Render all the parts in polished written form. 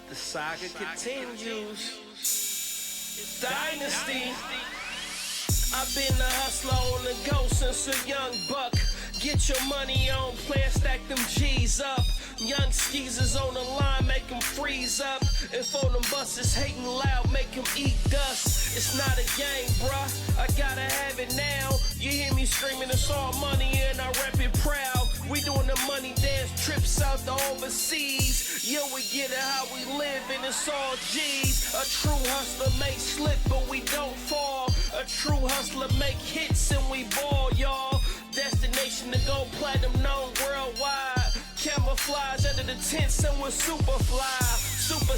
The saga continues. Dynasty. I've been a hustler on the go since a young buck. Get your money on, plan, stack them G's up. Young skeezers on the line, make them freeze up. And for them buses hating loud, make them eat dust. It's not a game, bruh, I gotta have it now. You hear me screaming, it's all money and I rep it proud. We doing the money dance trips out to overseas. Yo, we get it how we live and it's all G's. A true hustler may slip but we don't fall. A true hustler make hits and we ball, y'all. Destination to go platinum, known worldwide. Camouflage under the tent, somewhere super fly.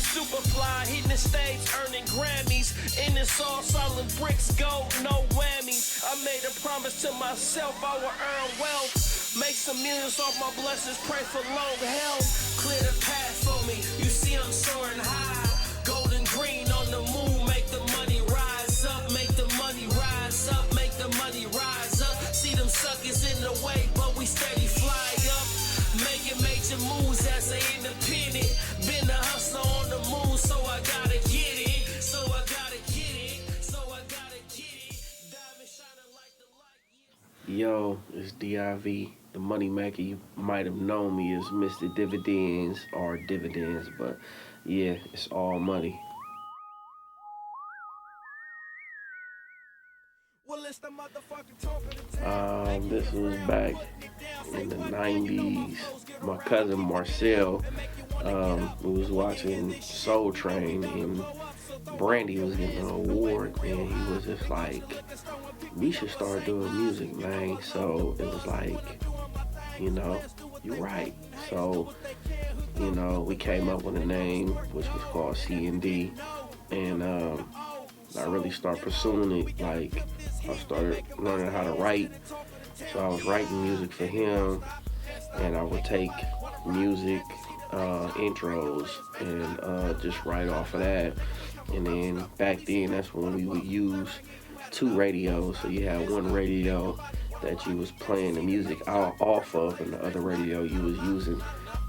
Super fly, hitting the stage, earning Grammys. And it's all solid bricks, gold, no whammies. I made a promise to myself I would earn wealth. Make some millions off my blessings, pray for long health. Clear the path for me, you see I'm soaring high. Gold and green on the moon, make the money rise up. Make the money rise up, make the money rise up. See them suckers in the way, but we steady fly up. Making major moves as an independent. Been a hustler on the move, so I gotta get it. So I gotta get it. So I gotta get it. Diamond shining like the light. Yo, it's D.I.V The Money Maker. You might have known me as Mr. Dividends or Dividends, but yeah, it's all money. This was back in the 90s. My cousin Marcel, we was watching Soul Train and Brandy was getting an award and he was just like, we should start doing music, man. So it was like, you know, you're right. So, you know, we came up with a name which was called C&D, and I really started pursuing it. Like, I started learning how to write. So I was writing music for him, and I would take music intros and just write off of that. And then back then, that's when we would use 2 radios. So you had one radio that you was playing the music off of, and the other radio you was using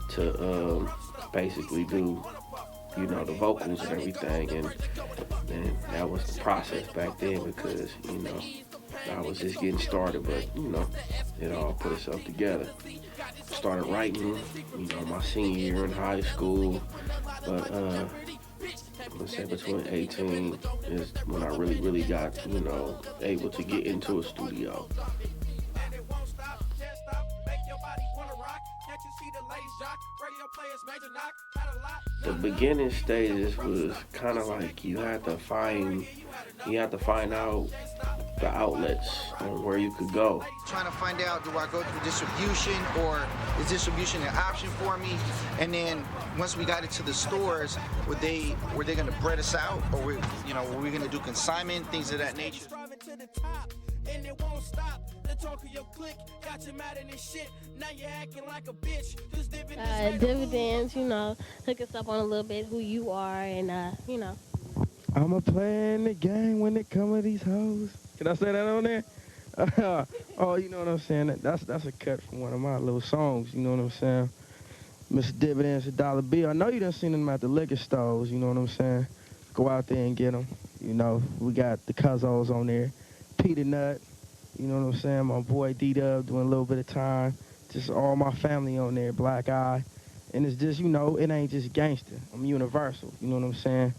to basically do, you know, the vocals and everything. And that was the process back then because, you know, I was just getting started, but, you know, it all put itself together. Started writing, you know, my senior year in high school, but let's say between 18 is when I really got, you know, able to get into a studio. The beginning stages was kind of like you had to find out the outlets on where you could go. Trying to find out, do I go through distribution or is distribution an option for me? And then once we got it to the stores, were they going to bread us out, or were we going to do consignment, things of that nature? And it won't stop. The talk of your clique got you mad in this shit. Now you're acting like a bitch. Dividends, you know, hook us up on a little bit who you are, and you know. I'm a playing the game when it come to these hoes. Can I say that on there? Oh, you know what I'm saying? That's a cut from one of my little songs, you know what I'm saying? Mr. Dividends, $1 bill. I know you done seen them at the liquor stores, you know what I'm saying? Go out there and get them. You know, we got the Cuzzos on there. Peter Nut, you know what I'm saying? My boy D-Dub doing a little bit of time. Just all my family on there, Black Eye. And it's just, you know, it ain't just gangster. I'm universal, you know what I'm saying?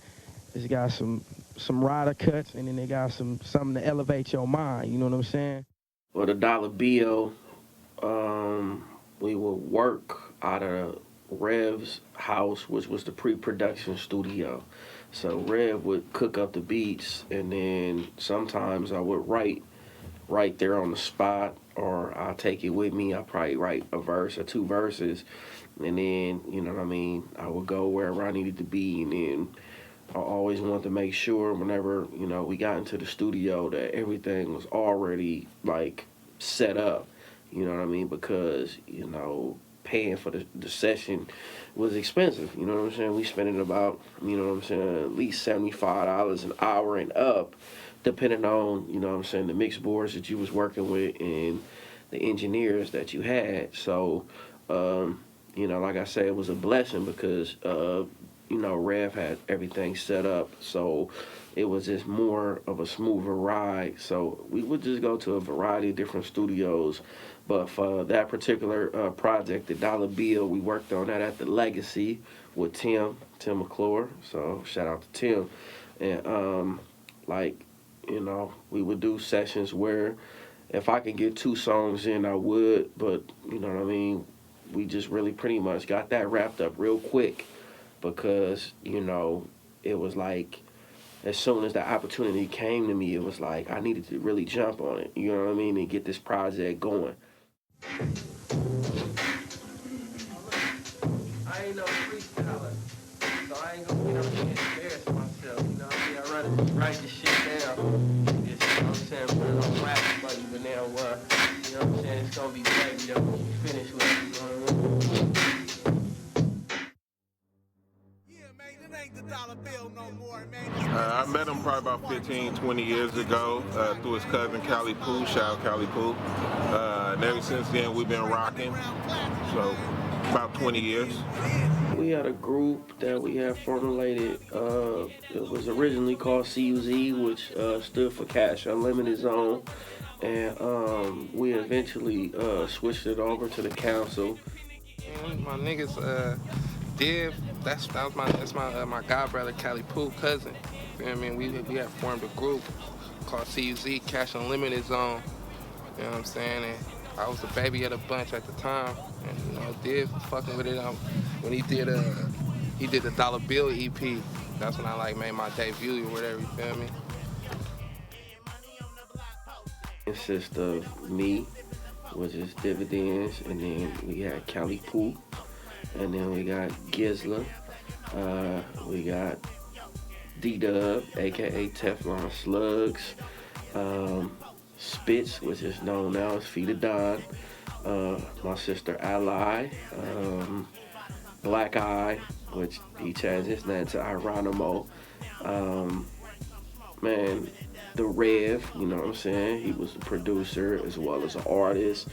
It's got some rider cuts, and then they got something to elevate your mind, you know what I'm saying? Well, the $1 bill, we would work out of Rev's house, which was the pre-production studio. So Rev would cook up the beats, and then sometimes I would write right there on the spot, or I'll take it with me. I'll probably write a verse or 2 verses, and then, you know what I mean, I would go wherever I needed to be. And then I always wanted to make sure whenever, you know, we got into the studio that everything was already, like, set up, you know what I mean, because, you know, paying for the session was expensive, you know what I'm saying? We spending about, you know what I'm saying, at least $75 an hour and up, depending on, you know what I'm saying, the mix boards that you was working with and the engineers that you had. So, you know, like I said, it was a blessing because, you you know, Rev had everything set up, so it was just more of a smoother ride. So we would just go to a variety of different studios. But for that particular project, the Dollar Bill, we worked on that at the Legacy with Tim McClure. So shout out to Tim. And like, you know, we would do sessions where if I could get 2 songs in, I would. But you know what I mean. We just really pretty much got that wrapped up real quick because, you know, it was like as soon as the opportunity came to me, it was like I needed to really jump on it, you know what I mean, and get this project going. I ain't no freestyler, so I ain't gonna get up and embarrass myself, you know what I mean? I'd rather just write this shit down, just, you know what I'm saying, put it on rap buddy, but now, you know what I'm saying, it's gonna be baby that we finish with, you know what I mean? I met him probably about 15, 20 years ago through his cousin Cali Poo, shout out Cali Poo. And ever since then we've been rocking, so about 20 years. We had a group that we had formulated. It was originally called CUZ, which stood for Cash Unlimited Zone. And we eventually switched it over to the council. My niggas, D.I.V, that's my god brother, Cali Poo, cousin. You know what I mean? We had formed a group called CUZ, Cash Unlimited Zone. You know what I'm saying? And I was the baby of the bunch at the time. And you know, D.I.V was fucking with it when he did the Dollar Bill EP. That's when I like made my debut or whatever, you feel me? Consists of me, which is Dividends, and then we had Cali Poo, and then we got Gizzlah, we got D-Dub, aka Teflon Slugs, Spitz, which is known now as Feet of Don, my sister Ally, Black Eye, which he changed his name to Ironimo, man, the Rev, you know what I'm saying? He was a producer as well as an artist.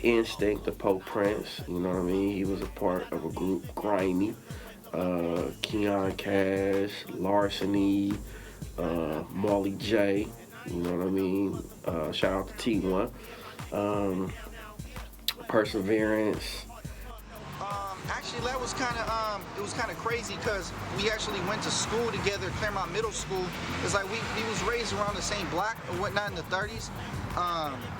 Instinct, the Pope Prince, you know what I mean? He was a part of a group, Grimy. Keon Cash, Larceny, Molly J, you know what I mean? Shout out to T1. Perseverance. Actually, that was kind of it was kind of crazy because we actually went to school together, Claremont Middle School. It's like we was raised around the same block or whatnot in the 30s.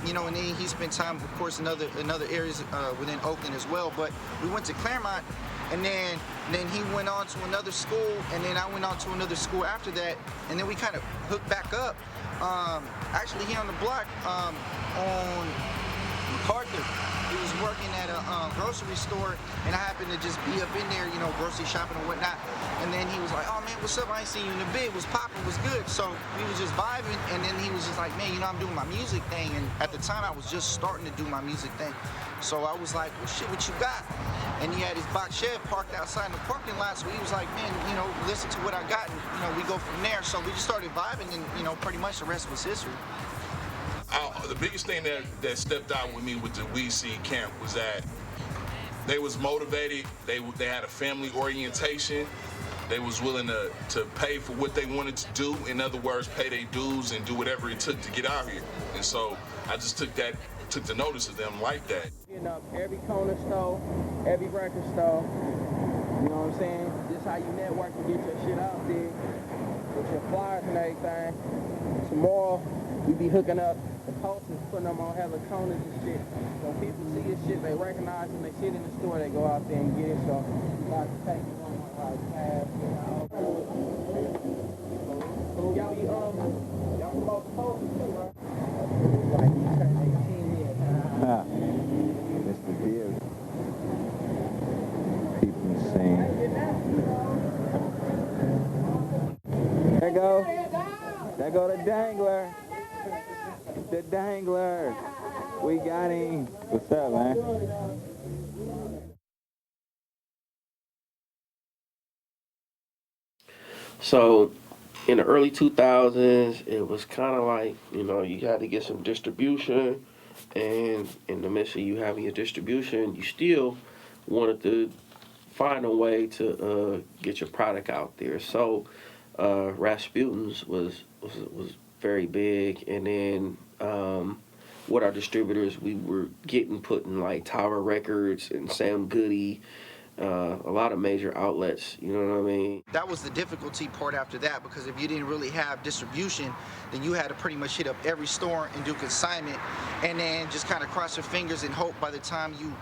You know, and then he spent time, of course, in other areas within Oakland as well. But we went to Claremont, and then he went on to another school, and then I went on to another school after that, and then we kind of hooked back up. Actually, here on the block on MacArthur. He was working at a grocery store, and I happened to just be up in there, you know, grocery shopping and whatnot. And then he was like, "Oh man, what's up? I ain't seen you in a bit. Was popping, was good." So we was just vibing, and then he was just like, "Man, you know, I'm doing my music thing." And at the time, I was just starting to do my music thing. So I was like, "Well, shit, what you got?" And he had his box shed parked outside in the parking lot. So he was like, "Man, you know, listen to what I got," and you know, we go from there. So we just started vibing, and you know, pretty much the rest was history. The biggest thing that stepped out with me with the Weed Seed camp was that they was motivated, they had a family orientation, they was willing to pay for what they wanted to do. In other words, pay their dues and do whatever it took to get out here. And so I just took the notice of them like that. Getting up every corner store, every record store, you know what I'm saying? This how you network and get your shit out there with your flyers and everything. Tomorrow, we be hooking up the posters, putting them on hella corners and shit. So people see this shit, they recognize them, they see it in the store, they go out there and get it. So you got to take it on like pass, you know. So y'all promote the posters too, right? Like you turn 18 years. Mr. D.I.V. People sing. There go the dangler. The dangler. We got him. What's up, man? So in the early 2000s, it was kind of like, you know, you had to get some distribution, and in the midst of you having your distribution, you still wanted to find a way to get your product out there. So Rasputin's was very big, and then with our distributors, we were getting put in like Tower Records and Sam Goody, a lot of major outlets, you know what I mean? That was the difficulty part after that, because if you didn't really have distribution, then you had to pretty much hit up every store and do consignment, and then just kind of cross your fingers and hope by the time you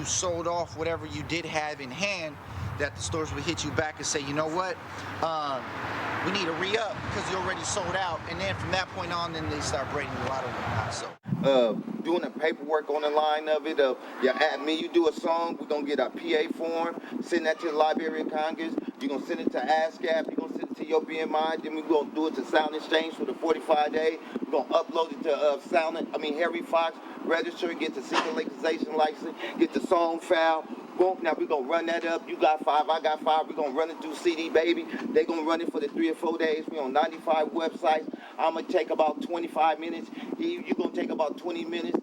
sold off whatever you did have in hand, that the stores would hit you back and say, you know what, we need to re-up because you already sold out. And then from that point on, then they start breaking a lot of whatnot. So doing the paperwork on the line of it, you add me, you do a song, we're gonna get a PA form, send that to the Library of Congress, you're gonna send it to ASCAP, you're gonna send it to your BMI, then we're gonna do it to Sound Exchange for the 45-day, we're gonna upload it to Harry Fox, register, get the synchronization license, get the song file. Boom, now we're gonna run that up. You got 5, I got 5. We're gonna run it through CD Baby. They're gonna run it for the 3 or 4 days. We're on 95 websites. I'm gonna take about 25 minutes. You're gonna take about 20 minutes.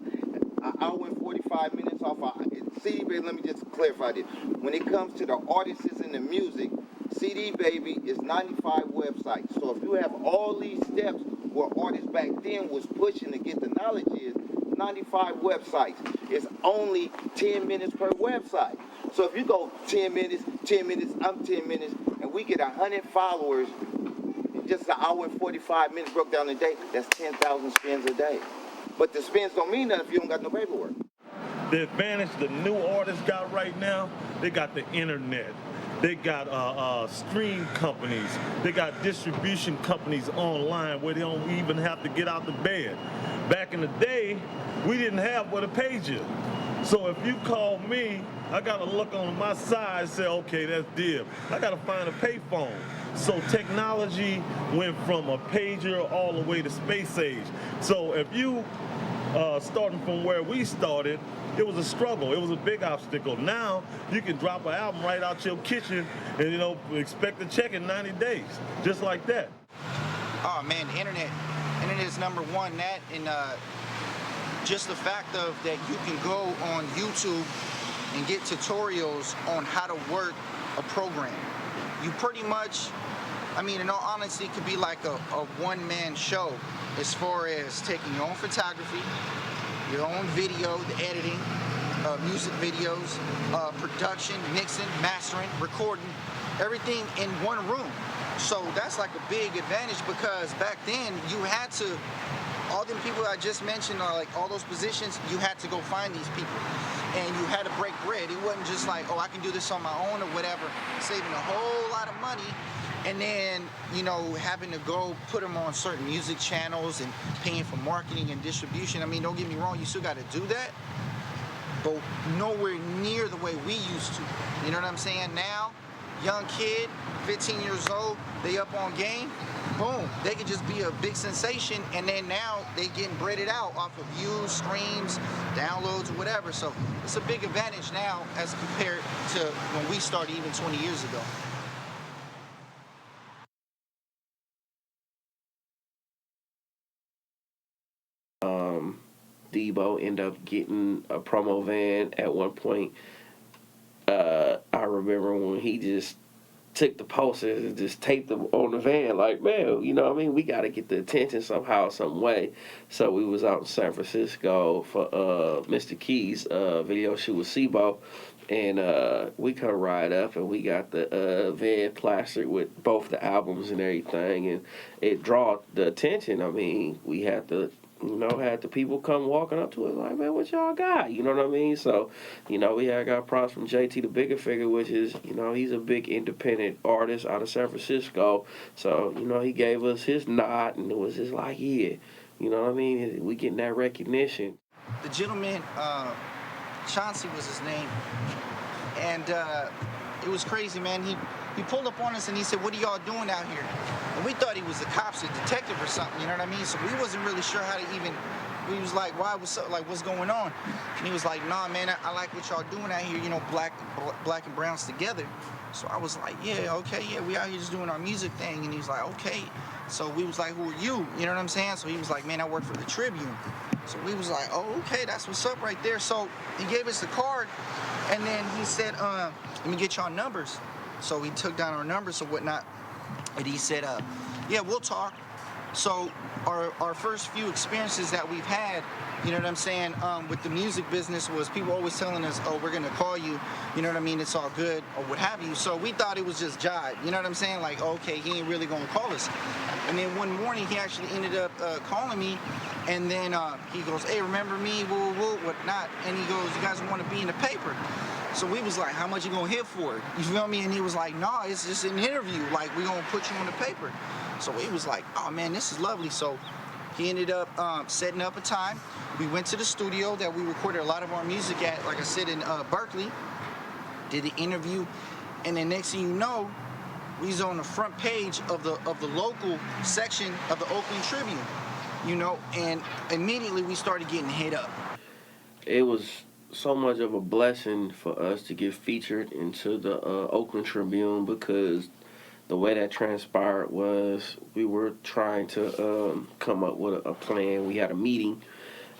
An hour and 45 minutes off our CD Baby. Let me just clarify this. When it comes to the artists and the music, CD Baby is 95 websites. So if you have all these steps where artists back then was pushing to get the knowledge is, 95 websites. It's only 10 minutes per website. So if you go 10 minutes, I'm 10 minutes, and we get 100 followers in just an hour and 45 minutes broke down a day, that's 10,000 spins a day. But the spins don't mean nothing if you don't got no paperwork. The advantage the new artists got right now, they got the internet. They got stream companies. They got distribution companies online where they don't even have to get out the bed. Back in the day, we didn't have what a page is. So if you call me, I gotta look on my side and say, okay, that's Deebo. I gotta find a payphone. So technology went from a pager all the way to space age. So if you starting from where we started, it was a struggle. It was a big obstacle. Now you can drop an album right out your kitchen and expect a check in 90 days, just like that. Oh man, internet is number one. That and just the fact of that you can go on YouTube and get tutorials on how to work a program. You pretty much, in all honesty, it could be like a one-man show as far as taking your own photography, your own video, the editing, music videos, production, mixing, mastering, recording, everything in one room. So that's like a big advantage, because back then you had to, all them people I just mentioned, like all those positions, you had to go find these people. And you had to break bread. It wasn't just like, oh, I can do this on my own or whatever, saving a whole lot of money, and then, having to go put them on certain music channels and paying for marketing and distribution. Don't get me wrong, you still got to do that, but nowhere near the way we used to. You know what I'm saying? Now, young kid, 15 years old, they up on game, boom, they could just be a big sensation, and then now they getting breaded out off of views, streams, downloads, or whatever. So it's a big advantage now as compared to when we started even 20 years ago. Deebo ended up getting a promo van at one point. I remember when he just took the posters and just taped them on the van, like, man, we got to get the attention somehow, some way. So we was out in San Francisco for Mr. Key's video shoot with Sebo, and we come ride up, and we got the van plastered with both the albums and everything, and it draw the attention. We had to had the people come walking up to us like, man, what y'all got? You know what I mean? So, we got props from JT the Bigger Figure, which is, he's a big independent artist out of San Francisco. So, he gave us his nod, and it was just like, yeah, we getting that recognition. The gentleman, Chauncey was his name, and it was crazy, man. He pulled up on us and he said, what are y'all doing out here? And we thought he was a cop or detective or something, you know what I mean? So we wasn't really sure how to even, we was like, why, what's up, like, what's going on? And he was like, nah, man, I like what y'all doing out here, black and browns together. So I was like, yeah, okay, yeah, we out here just doing our music thing. And he was like, okay. So we was like, who are you? You know what I'm saying? So he was like, man, I work for the Tribune. So we was like, oh, okay, that's what's up right there. So he gave us the card, And then he said, let me get y'all numbers. So we took down our numbers or whatnot. And he said, yeah, we'll talk. So our first few experiences that we've had, you know what I'm saying, with the music business was people always telling us, oh, we're going to call you, you know what I mean, it's all good, or what have you. So we thought it was just jive, you know what I'm saying, like, okay, he ain't really going to call us. And then one morning, he actually ended up calling me, and then he goes, hey, remember me, woo, woo, whatnot, and he goes, you guys want to be in the paper? So we was like, how much you going to hit for it? You feel me? And he was like, nah, it's just an interview, like, we going to put you on the paper. So we was like, oh, man, this is lovely. So he ended up setting up a time. We went to the studio that we recorded a lot of our music at, like I said, in Berkeley, did the interview, and then next thing you know, we was on the front page of the local section of the Oakland Tribune, you know, and immediately we started getting hit up. It was so much of a blessing for us to get featured into the Oakland Tribune, because the way that transpired was we were trying to come up with a plan. We had a meeting,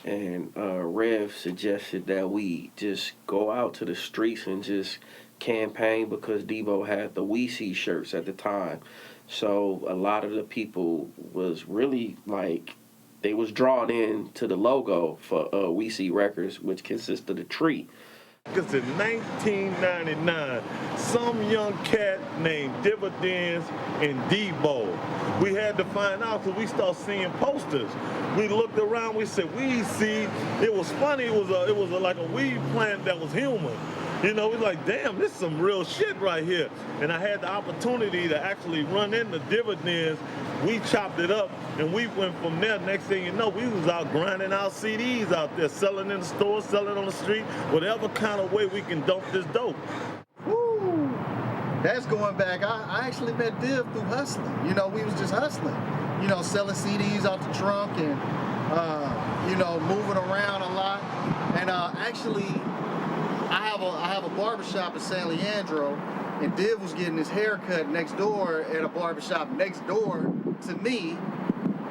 and Rev suggested that we just go out to the streets and just campaign, because Deebo had the We See shirts at the time. So a lot of the people was really like, they was drawn in to the logo for We See Records, which consists of the tree. Because in 1999, some young cat named Dividends and Deebo, we had to find out because we started seeing posters. We looked around, we said, we see. It was funny, it was like a weed plant that was human. You know, it's like, damn, this is some real shit right here. And I had the opportunity to actually run into Dividends. We chopped it up, and we went from there. Next thing you know, we was out grinding out CDs out there, selling in the stores, selling on the street, whatever kind of way we can dump this dope. Woo! That's going back. I actually met Div through hustling. You know, we was just hustling. You know, selling CDs out the trunk and, you know, moving around a lot. And actually, I have a barbershop in San Leandro, and Div was getting his hair cut next door at a barbershop next door to me.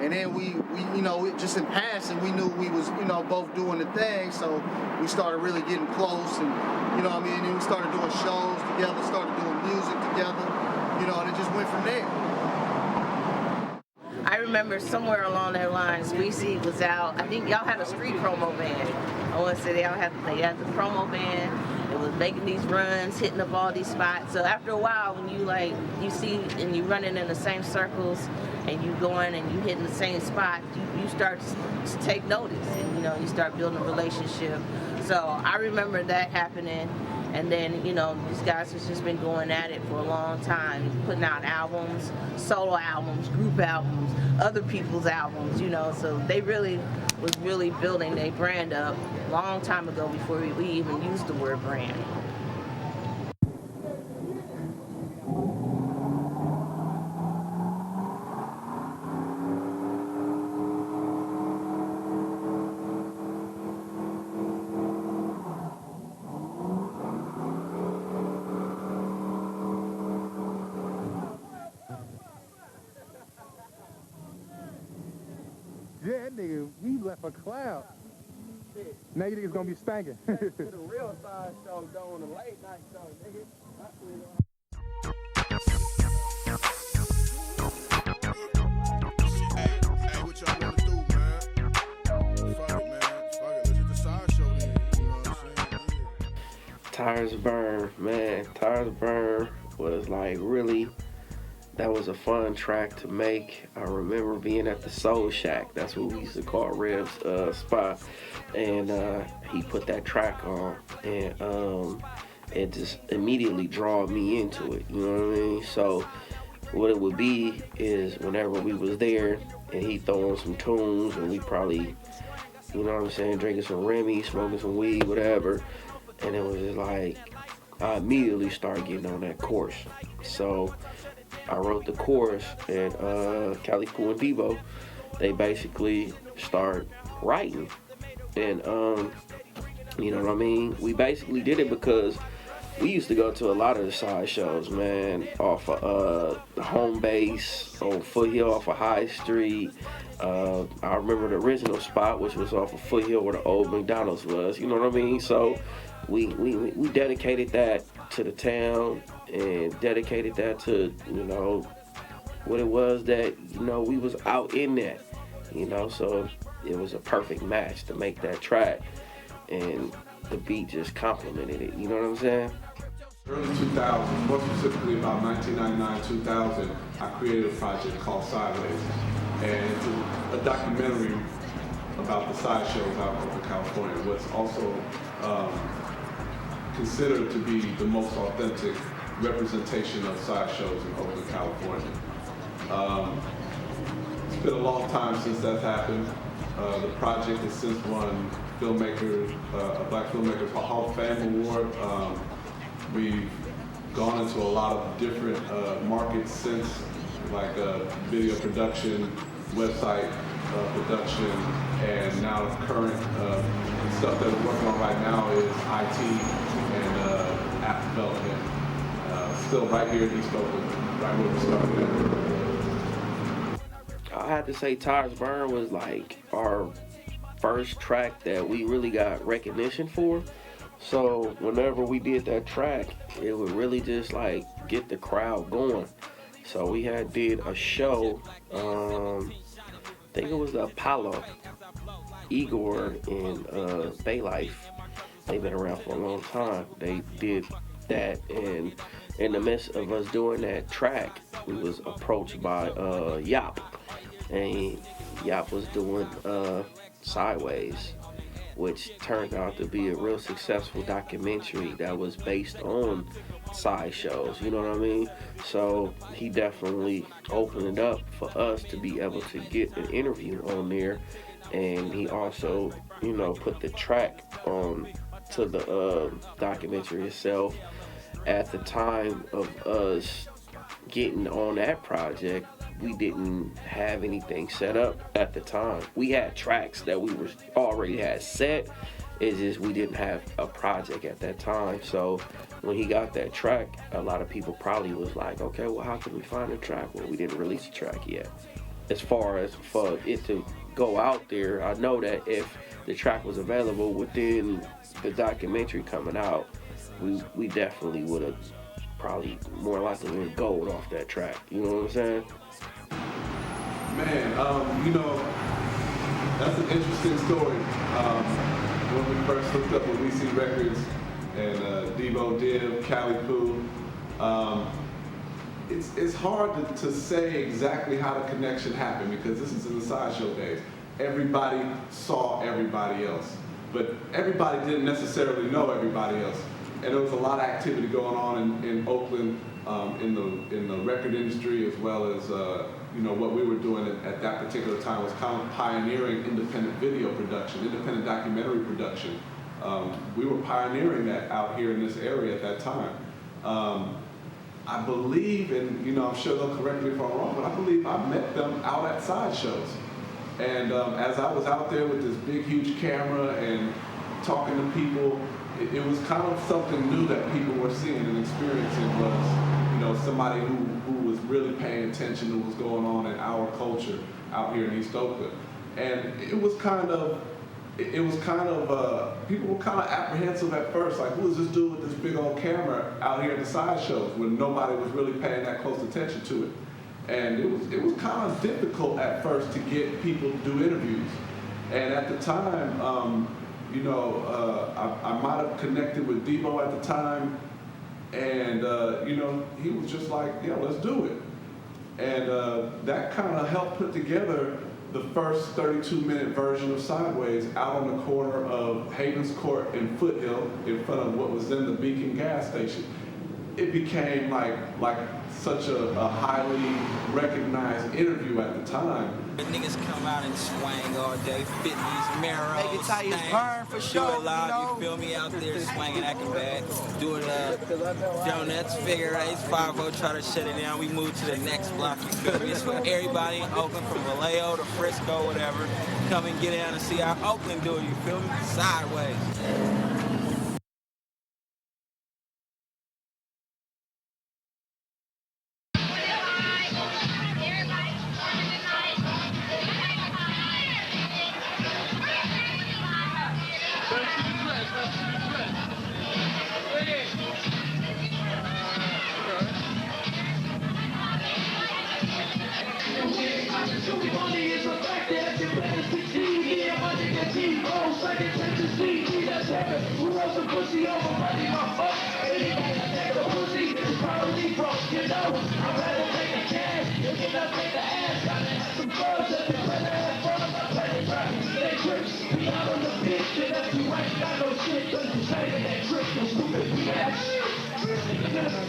And then we you know, just in passing, we knew we was, you know, both doing the thing. So we started really getting close, and, you know what I mean? And then we started doing shows together, started doing music together, you know, and it just went from there. I remember somewhere along that lines, We See was out. I think y'all had a street promo band. I want to say they had the promo band. It was making these runs, hitting up all these spots. So after a while, when you see and you running in the same circles, and you going and you hitting the same spot, you start to take notice, and you know, you start building a relationship. So I remember that happening. And then, you know, these guys have just been going at it for a long time, putting out albums, solo albums, group albums, other people's albums, you know. So they really was building their brand up a long time ago before we even used the word brand. Yeah, that nigga, we left a cloud. Now you think it's gonna be spanking. To the real side show, though, on the late night show, nigga. Hey, what y'all wanna do, man? Fuck it, man. Fuck it. Let's hit the side show then. You know what I'm saying? Tires Burn, man. Tires Burn was like really, that was a fun track to make. I remember being at the Soul Shack. That's what we used to call Rev's spot. And he put that track on, and it just immediately drew me into it. You know what I mean? So what it would be is whenever we was there and he throwing some tunes, and we probably, you know what I'm saying, drinking some Remy, smoking some weed, whatever. And it was just like, I immediately started getting on that course. So I wrote the chorus, and Cali Pooh and Deebo, they basically start writing. And you know what I mean? We basically did it because we used to go to a lot of the side shows, man, off of the home base on Foothill off of High Street. I remember the original spot, which was off of Foothill where the old McDonald's was, you know what I mean? So we dedicated that to the town and dedicated that to, you know, what it was that, you know, we was out in that, you know, so it was a perfect match to make that track, and the beat just complemented it, you know what I'm saying? Early 2000s, more specifically about 1999, 2000, I created a project called Sideways, and it's a documentary about the sideshows out in Oakland, California. What's also considered to be the most authentic representation of sideshows in Oakland, California. It's been a long time since that's happened. The project has since won a Black Filmmakers Hall of Fame award. We've gone into a lot of different markets since, like video production, website production, and now the current stuff that we're working on right now is IT and app development. Still right here in East Oakland, right where we started. I had to say Tires Burn was like our first track that we really got recognition for. So whenever we did that track, it would really just like get the crowd going. So we did a show, I think it was the Apollo, Igor and Bay Life. They've been around for a long time. They did that, and in the midst of us doing that track, we was approached by Yop, and Yop was doing Sideways, which turned out to be a real successful documentary that was based on sideshows, you know what I mean? So he definitely opened it up for us to be able to get an interview on there, and he also, you know, put the track on to the documentary itself. At the time of us getting on that project, we didn't have anything set up at the time. We had tracks that we already had set. It's just we didn't have a project at that time. So when he got that track, a lot of people probably was like, okay, well, how can we find a track? Well, we didn't release the track yet. As far as for it to go out there, I know that if the track was available within the documentary coming out, we definitely would have probably more likely went gold off that track. You know what I'm saying? Man, you know, that's an interesting story. When we first hooked up with WeSee Records and Deebo, D.I.V, Cali Poo, it's hard to say exactly how the connection happened, because this is in the sideshow days. Everybody saw everybody else, but everybody didn't necessarily know everybody else. And there was a lot of activity going on in Oakland, in the record industry, as well as you know, what we were doing at that particular time was kind of pioneering independent video production, independent documentary production. We were pioneering that out here in this area at that time. I believe, and you know, I'm sure they'll correct me if I'm wrong, but I believe I met them out at sideshows. And as I was out there with this big, huge camera and talking to people, it was kind of something new that people were seeing and experiencing. Was, you know, somebody who was really paying attention to what's going on in our culture out here in East Oakland. And it was kind of, people were kind of apprehensive at first, like, who is this dude with this big old camera out here at the sideshows, when nobody was really paying that close attention to it. And it was kind of difficult at first to get people to do interviews. And at the time, you know, I might have connected with Deebo at the time, and you know, he was just like, yeah, let's do it. And that kind of helped put together the first 32-minute version of Sideways out on the corner of Havens Court and Foothill, in front of what was then the Beacon gas station. It became like such a highly recognized interview at the time. The niggas come out and swang all day, fit these marrows, Make it tires burn for sure, do it live, you know? you feel me, out there swinging, acting bad, doing donuts, figure eights, 5-0, try to shut it down, we move to the next block, you feel me? It's for everybody in Oakland, from Vallejo to Frisco, whatever, come and get down and see how Oakland do it, you feel me? Sideways. Who wants some pussy over money, my fuck? Anything that take a pussy is probably broke, you know. I'd rather take the cash, you cannot take the ass. Gotta have some drugs if you better have fun. I play the rap, they trips. We out on the bitch, and if you ain't got no shit, then you say that trick, you stupid bitch. Just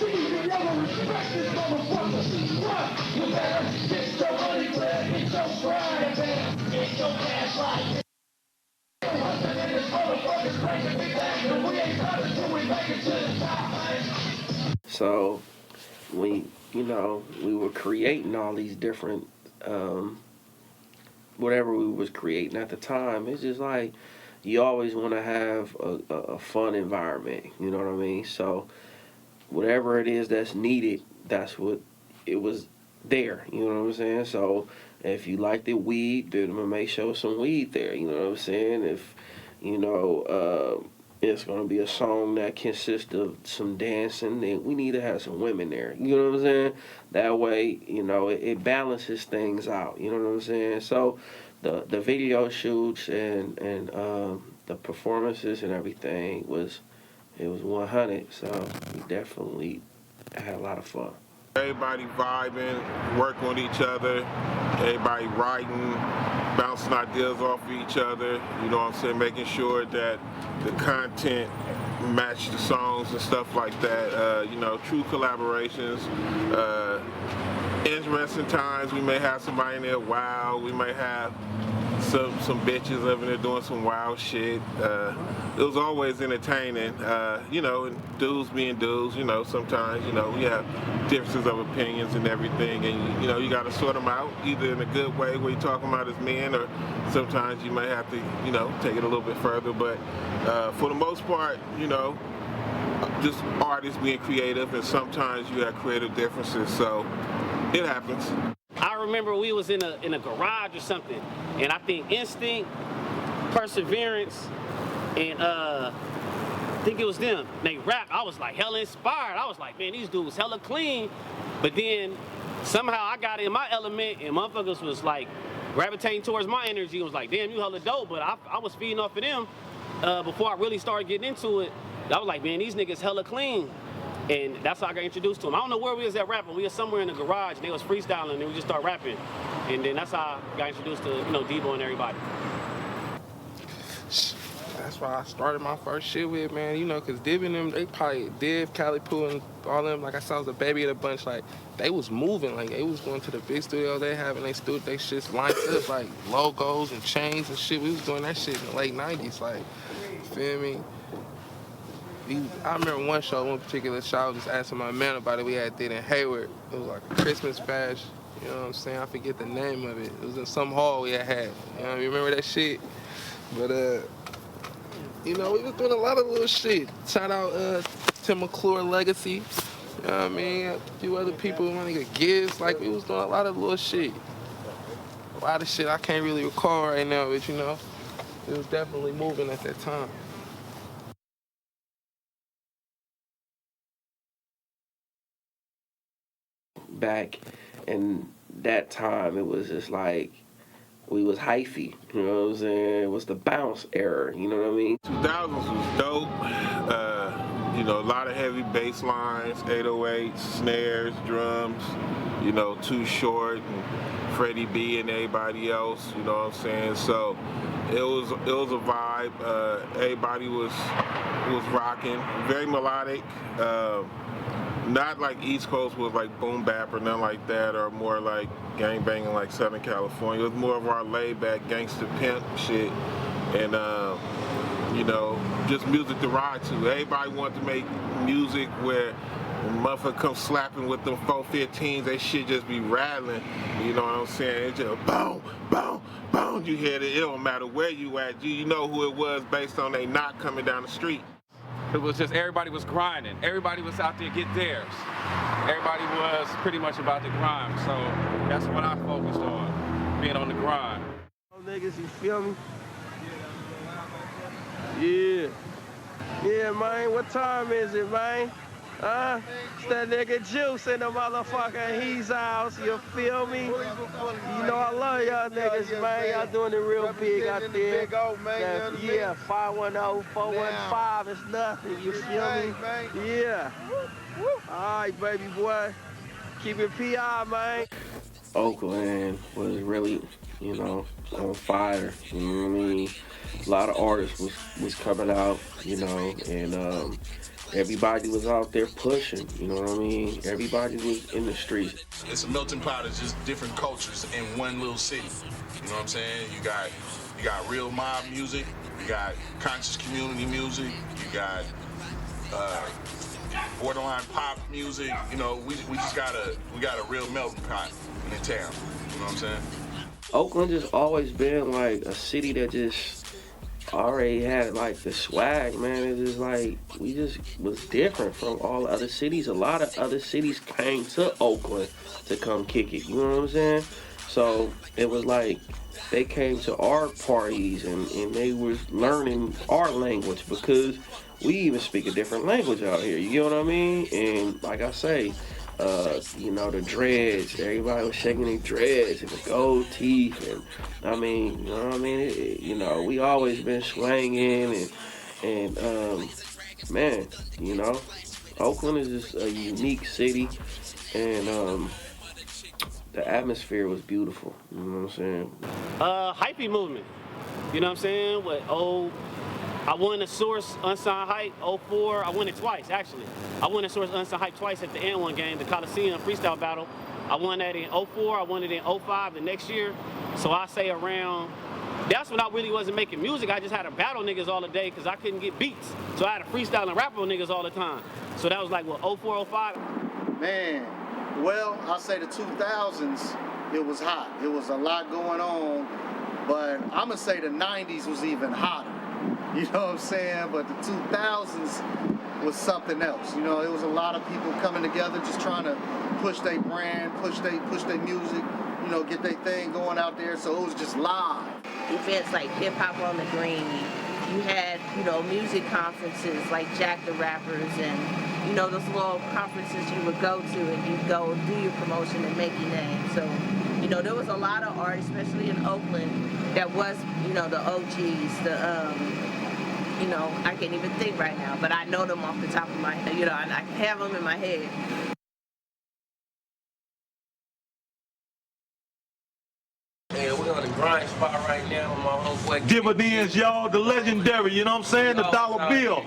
see you never respect this motherfucker. What? You better get your money clear, get your grind, man. Get your cash right. So we were creating all these different whatever we was creating at the time. It's just like you always want to have a fun environment, you know what I mean? So whatever it is that's needed, that's what it was there, you know what I'm saying? So if you like the weed, then I'm gonna make sure some weed there, you know what I'm saying? If it's gonna be a song that consists of some dancing, then we need to have some women there, you know what I'm saying? That way, it balances things out, you know what I'm saying? So the video shoots and the performances and everything it was 100, so we definitely had a lot of fun. Everybody vibing, working with each other, everybody writing, bouncing ideas off of each other, you know what I'm saying, making sure that the content match the songs and stuff like that, true collaborations. Interesting times, we may have somebody in there wild, we may have some bitches over there doing some wild shit. It was always entertaining, and dudes being dudes, sometimes, we have differences of opinions and everything, and, you got to sort them out, either in a good way where you're talking about as men, or sometimes you may have to, take it a little bit further, but for the most part, just artists being creative, and sometimes you have creative differences, so it happens. I remember we was in a garage or something, and I think instinct, perseverance, and I think it was them. They rap. I was like hella inspired. I was like, man, these dudes hella clean. But then somehow I got in my element, and motherfuckers was like gravitating towards my energy. It was like, damn, you hella dope. But I was feeding off of them before I really started getting into it. I was like, man, these niggas hella clean. And that's how I got introduced to them. I don't know where we was at rapping. We was somewhere in the garage, and they was freestyling, and we just started rapping. And then that's how I got introduced to, Deebo and everybody. That's why I started my first shit with, man, because Div and them, they probably, Div, Cali Poo, and all them, like I said, I was a baby of the bunch, like, they was moving, like, they was going to the big studio they having, they shits lined up, like, logos and chains and shit. We was doing that shit in the late 90s, like, you feel me? I remember one particular show, I was just asking my man about it. We had did in Hayward. It was like a Christmas bash. You know what I'm saying? I forget the name of it. It was in some hall we had. You remember that shit? But, we was doing a lot of little shit. Shout out to McClure Legacy. You know what I mean? A few other people, my nigga Giz. Like, we was doing a lot of little shit. A lot of shit I can't really recall right now, but, it was definitely moving at that time. Back in that time, it was just like we was hyphy, you know what I'm saying? It was the bounce era, you know what I mean? 2000s was dope. A lot of heavy bass lines, 808s, snares, drums, Too Short and Freddie B and everybody else, you know what I'm saying? So it was a vibe. Everybody was rocking, very melodic. Not like East Coast was like boom bap or nothing like that, or more like gang banging like Southern California. It was more of our laid back gangster pimp shit, and just music to ride to. Everybody wanted to make music where when motherfucker come slapping with them 415s, they shit just be rattling. You know what I'm saying? It's just boom, boom, boom. You hear it. It don't matter where you at. You know who it was based on they knock coming down the street. It was just everybody was grinding. Everybody was out there to get theirs. Everybody was pretty much about the grind. So that's what I focused on, being on the grind. Niggas, you feel me? Yeah. Yeah, man. What time is it, man? It's that nigga Juice in the motherfucking He's house, you feel me? You know I love y'all niggas, man. Y'all doing it real big out there. Yeah, 510-415 is nothing, you feel me? Yeah. Alright, baby boy. Keep it PI, man. Oakland was really, you know, on fire. You know what I mean? A lot of artists was coming out, you know, and everybody was out there pushing. You know what I mean? Everybody was in the streets. It's a melting pot of just different cultures in one little city. You know what I'm saying? You got real mob music. You got conscious community music. You got borderline pop music. You know, we got a real melting pot in the town. You know what I'm saying? Oakland just always been like a city that just already had like the swag, man. It just like we just was different from all the other cities. A lot of other cities came to Oakland to come kick it. You know what I'm saying? So it was like they came to our parties and they was learning our language because we even speak a different language out here. You know what I mean? And like I say, you know, the dreads, everybody was shaking their dreads and the gold teeth, and I mean, you know what I mean? You know, we always been swinging and man, you know, Oakland is just a unique city, and the atmosphere was beautiful. You know what I'm saying? Hypey movement. You know what I'm saying? I won the Source Unsigned Hype 04. I won it twice, actually. I won the Source Unsigned Hype twice at the N1 game, the Coliseum freestyle battle. I won that in 04. I won it in 05 the next year. So I say around, that's when I really wasn't making music. I just had to battle niggas all the day because I couldn't get beats. So I had to freestyle and rap on niggas all the time. So that was like, what, 04, 05? Man, well, I'll say the 2000s, it was hot. It was a lot going on, but I'm gonna say the 90s was even hotter. You know what I'm saying? But the 2000s was something else. You know, it was a lot of people coming together just trying to push their brand, push their music, you know, get their thing going out there. So it was just live. Events like Hip Hop on the Green. You had, you know, music conferences like Jack the Rappers and, you know, those little conferences you would go to and you'd go do your promotion and make your name. So, you know, there was a lot of artists, especially in Oakland, that was, you know, the OGs, you know, I can't even think right now, but I know them off the top of my head, you know, and I have them in my head. Yeah, we're on the grind spot right now with my homeboy. Dividends, y'all, the legendary, you know what I'm saying? The dollar bill.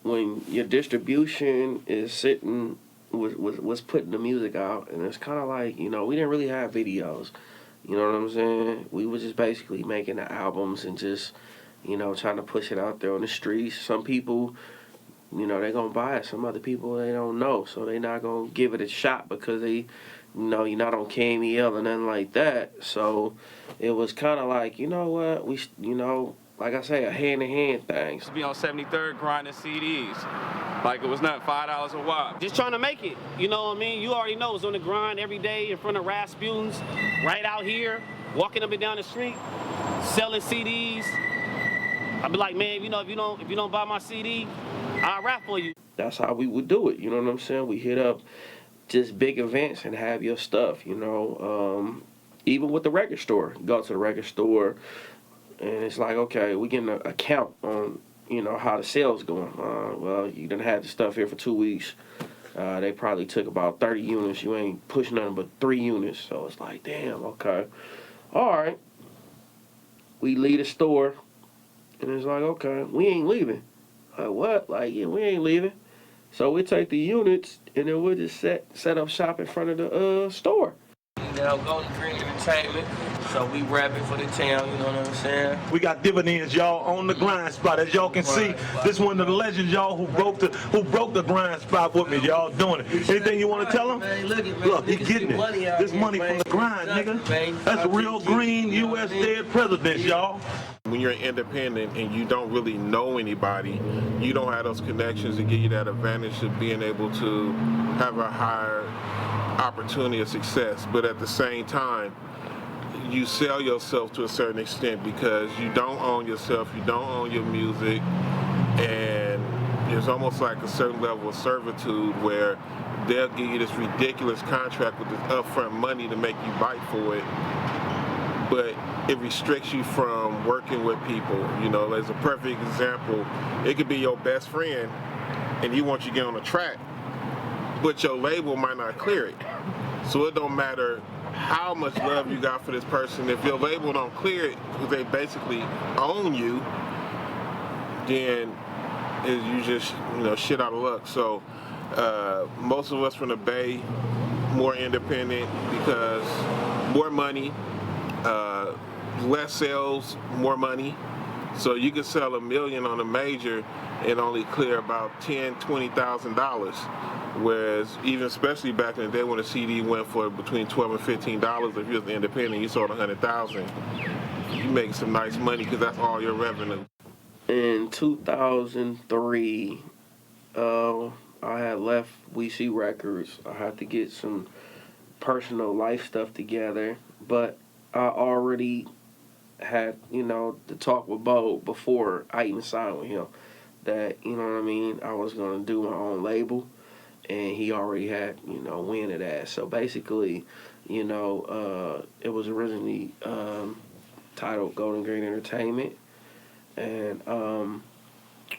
When your distribution is sitting, was putting the music out, and it's kind of like, you know, we didn't really have videos. You know what I'm saying? We were just basically making the albums and just, you know, trying to push it out there on the streets. Some people, you know, they're going to buy it. Some other people, they don't know. So they're not going to give it a shot because they, you know, you're not on KMEL or nothing like that. So it was kind of like, you know what, we, you know, like I say, a hand-in-hand thing. To be on 73rd grinding CDs. Like it was not $5 a wop. Just trying to make it. You know what I mean? You already know, it's on the grind every day in front of Rasputin's, right out here, walking up and down the street, selling CDs. I'd be like, man, you know, if you don't buy my CD, I'll rap for you. That's how we would do it. You know what I'm saying? We hit up just big events and have your stuff. You know, even with the record store, you go to the record store, and it's like, okay, we getting a count on, you know, how the sales going. Well, you done had the stuff here for 2 weeks. They probably took about 30 units. You ain't pushing nothing but 3 units. So it's like, damn, okay. All right. We leave the store. And it's like, okay, we ain't leaving. Like, what? Like, yeah, we ain't leaving. So we take the units, and then we'll just set up shop in front of the store. You know, Golden Dream Entertainment. So we rapping for the town, you know what I'm saying? We got dividends, y'all, on the grind spot. As y'all can see, this one of the legends, y'all, who broke the grind spot with me. Y'all doing it. Anything you want to tell them? Man, look, he getting it. This money from the grind, nigga. That's a real green U.S. dead president, y'all. When you're independent and you don't really know anybody, you don't have those connections to give you that advantage of being able to have a higher opportunity of success. But at the same time, you sell yourself to a certain extent because you don't own yourself, you don't own your music, and it's almost like a certain level of servitude where they'll give you this ridiculous contract with this upfront money to make you bite for it, but it restricts you from working with people. You know, as a perfect example, it could be your best friend and he wants you to get on a track, but your label might not clear it. So it don't matter how much love you got for this person. If your label don't clear it, because they basically own you, then you just, shit out of luck. So most of us from the Bay, more independent because more money, less sales, more money. So you could sell $1 million on a major and only clear about $10,000, $20,000. Whereas even especially back in the day when a CD went for between $12 and $15, if you was independent, you sold 100,000. You make some nice money because that's all your revenue. In 2003, I had left WC Records. I had to get some personal life stuff together, but I already had, the talk with Bo before I even signed with him that, I was going to do my own label, and he already had, wind of that. So basically, it was originally titled Golden Green Entertainment, and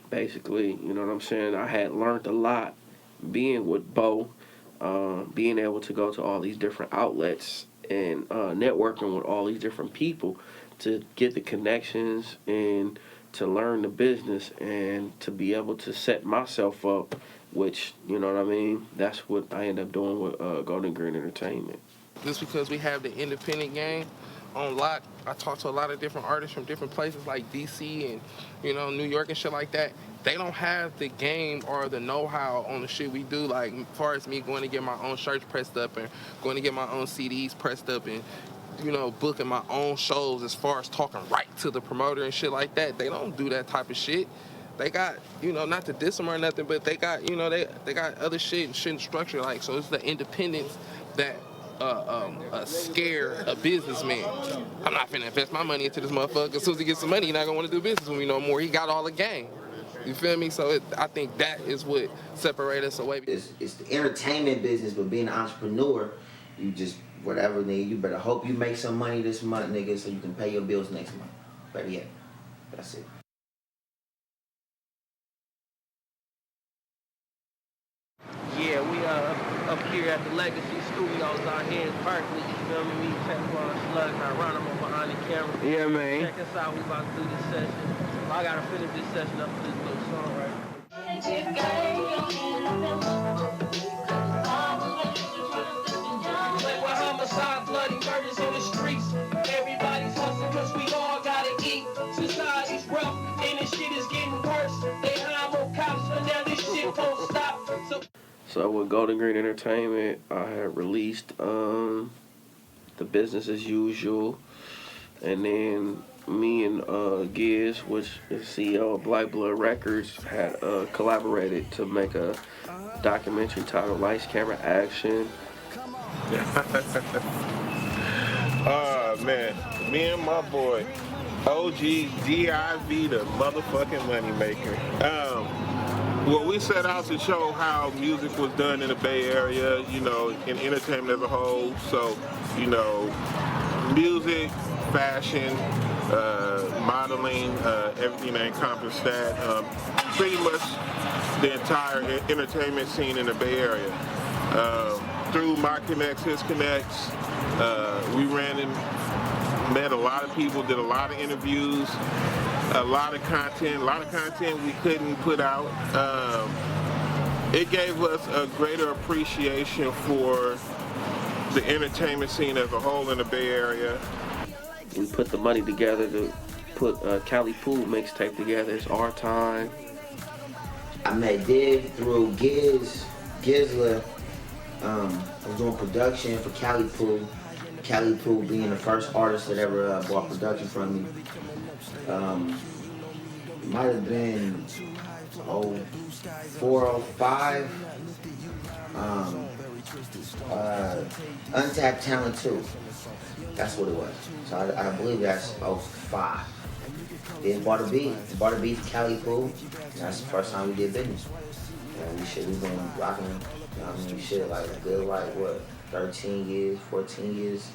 basically, I had learned a lot being with Bo, being able to go to all these different outlets and networking with all these different people to get the connections and to learn the business and to be able to set myself up, which, that's what I ended up doing with Golden Green Entertainment. Just because we have the independent game on lock, I talk to a lot of different artists from different places like DC and, New York and shit like that. They don't have the game or the know-how on the shit we do. Like, as far as me going to get my own shirts pressed up and going to get my own CDs pressed up and, booking my own shows as far as talking right to the promoter and shit like that. They don't do that type of shit. They got, not to diss them or nothing, but they got, they got other shit and structure. Like, so it's the independence that scare a businessman. I'm not finna invest my money into this motherfucker. As soon as he gets some money, he's not gonna want to do business with me no more. He got all the game. You feel me? So I think that is what separates us away. It's the entertainment business, but being an entrepreneur, you just, whatever, nigga, you better hope you make some money this month, nigga, so you can pay your bills next month. Better yet. That's it. Yeah, we up here at the Legacy Studios out here in Berkeley. You feel me? We check for a slug, now run them behind the camera. Yeah, man. Check us out. We about to do this session. I gotta finish this session up to this little song right here. With homicide, bloody murders on the streets. Everybody's hustling cause we all gotta eat. Society's rough and this shit is getting worse. They hire more cops, but now this shit won't stop. So with Golden Green Entertainment, I had released The Business As Usual, and then me and Giz, which is CEO of Black Blood Records, had collaborated to make a documentary titled Lights, Camera, Action. Oh man, me and my boy OG D.I.V the motherfucking Money Maker. Well, we set out to show how music was done in the Bay Area, in entertainment as a whole. So, music, fashion, modeling, everything that encompassed that. Pretty much the entire entertainment scene in the Bay Area. Through my connects, his connects, we ran and met a lot of people, did a lot of interviews. A lot of content we couldn't put out. It gave us a greater appreciation for the entertainment scene as a whole in the Bay Area. We put the money together to put Cali Pool mixtape together. It's our time. I met Div through Gizzlah. I was doing production for Cali Pool. Cali Pool being the first artist that ever bought production from me. Might have been 04, 05. Untapped Talent 2. That's what it was. So I believe that's 05. Then bought a beat. Bought a beat for Cali Pool. That's the first time we did business. And we've been rocking, shit, like a good, like, what, 13 years, 14 years.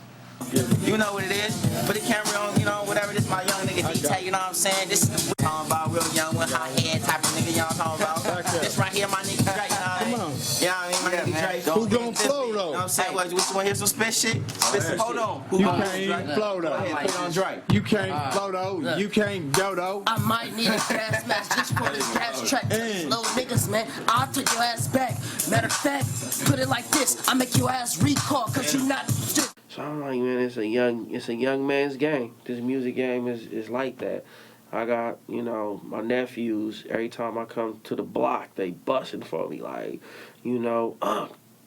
You know what it is. Put the camera on, you know, whatever. This my young nigga D.I.V, you know what I'm saying? This is what I'm talking about, real young with hot head type of nigga, y'all talking about. This right here, my nigga Drake, you know what I mean? Yeah, I mean, my nigga Drake. Who gon' flow, though? You know what I'm saying? What you want to hear some spit shit? Spit some, hold on. You can't flow, though. Go ahead, put it on Drake. You can't flow, though. You can't go, though. I might need a gas mask just for this gas track. Little niggas, man, I'll take your ass back. Matter of fact, put it like this. I make your ass recall, cause you not shit. So I'm like, man, it's a young man's game. This music game is like that. I got, you know, my nephews, every time I come to the block, they busting for me, like, you know,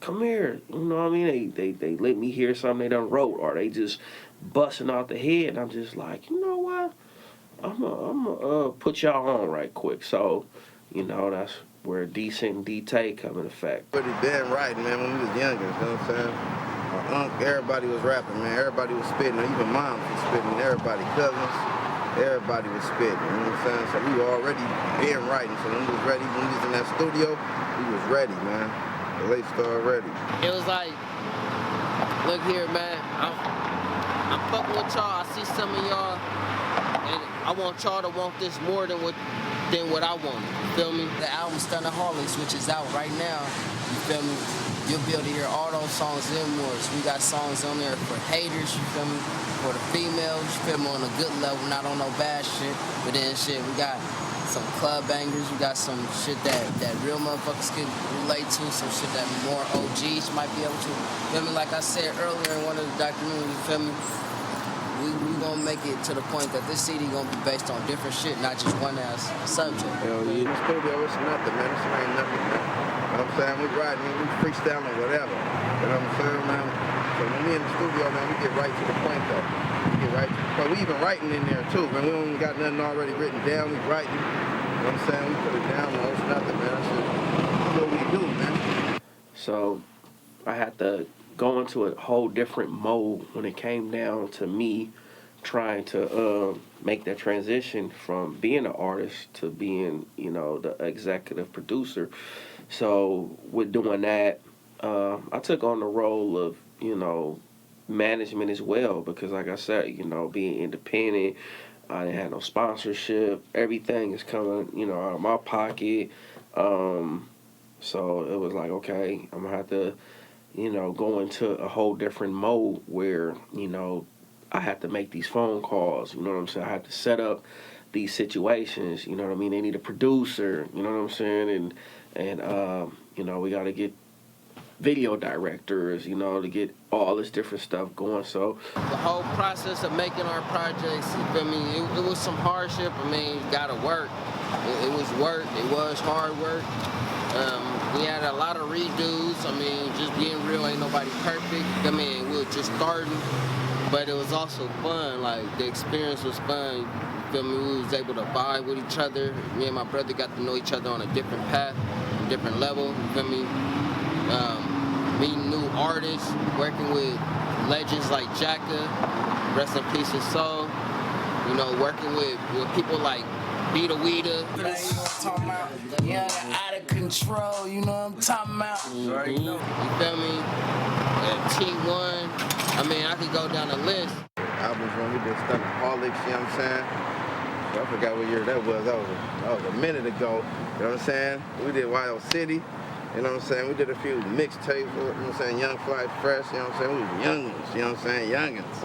come here. You know what I mean? They let me hear something they done wrote, or they just busting out the head, and I'm just like, you know what? I'm gonna put y'all on right quick. So, you know, that's where Decent D-Tay come in effect. But it's damn right, man, when we was younger, you know what I'm saying? Everybody was rapping, man. Everybody was spitting. Even moms was spitting. Everybody, cousins, everybody was spitting. You know what I'm saying? So we were already being writing. So when we was ready, when we was in that studio, we was ready, man. The late star ready. It was like, look here, man. I'm fucking with y'all. I see some of y'all, and I want y'all to want this more than what I want. You feel me? The album Stunner Harleys, which is out right now. You feel me? You'll be able to hear all those songs and more. We got songs on there for haters, you feel me? For the females, you feel me? On a good level, not on no bad shit. But then shit, we got some club bangers, we got some shit that real motherfuckers can relate to, some shit that more OGs might be able to. Feel me? Like I said earlier in one of the documentaries, you feel me? We gonna make it to the point that this CD gonna be based on different shit, not just one ass subject. Hell yeah. In the studio, it's nothing, man. This ain't nothing, man. You know what I'm saying? We riding, we freestyling, whatever. You know what I'm saying, man? So when we in the studio, man, we get right to the point, though. We get right to the point. We even writing in there, too, man. We don't even got nothing already written down. We writing. You know what I'm saying? We put it down, man. It's nothing, man. That's what we do, man. So I had to go into a whole different mode when it came down to me trying to make that transition from being an artist to being, you know, the executive producer. So with doing that, I took on the role of, you know, management as well, because like I said, you know, being independent, I didn't have no sponsorship. Everything is coming, you know, out of my pocket. So it was like, okay, I'm gonna have to, you know, go into a whole different mode where, you know, I have to make these phone calls, you know what I'm saying? I have to set up these situations, you know what I mean? They need a producer, you know what I'm saying? And you know, we got to get video directors, you know, to get all this different stuff going. So the whole process of making our projects, you feel me? It was some hardship. I mean, you gotta work. It was work. It was hard work. We had a lot of redos. I mean, just being real, ain't nobody perfect. I mean, we were just starting, but it was also fun. Like, the experience was fun. You feel me? We was able to vibe with each other. Me and my brother got to know each other on a different path, a different level. You feel me? Meeting new artists, working with legends like Jacka, rest in peace his soul. You know, working with people like D.I.V. Yeah, out of control, you know what I'm talking about? Right. You feel me? T1. I mean, I could go down the list. Albums when we did Stunner Harleys, you know what I'm saying? I forgot what year that was. That was a minute ago. You know what I'm saying? We did Wild City. You know what I'm saying? We did a few mixtapes, you know what I'm saying? Young Fly Fresh, you know what I'm saying? We was youngins, you know what I'm saying? Youngins.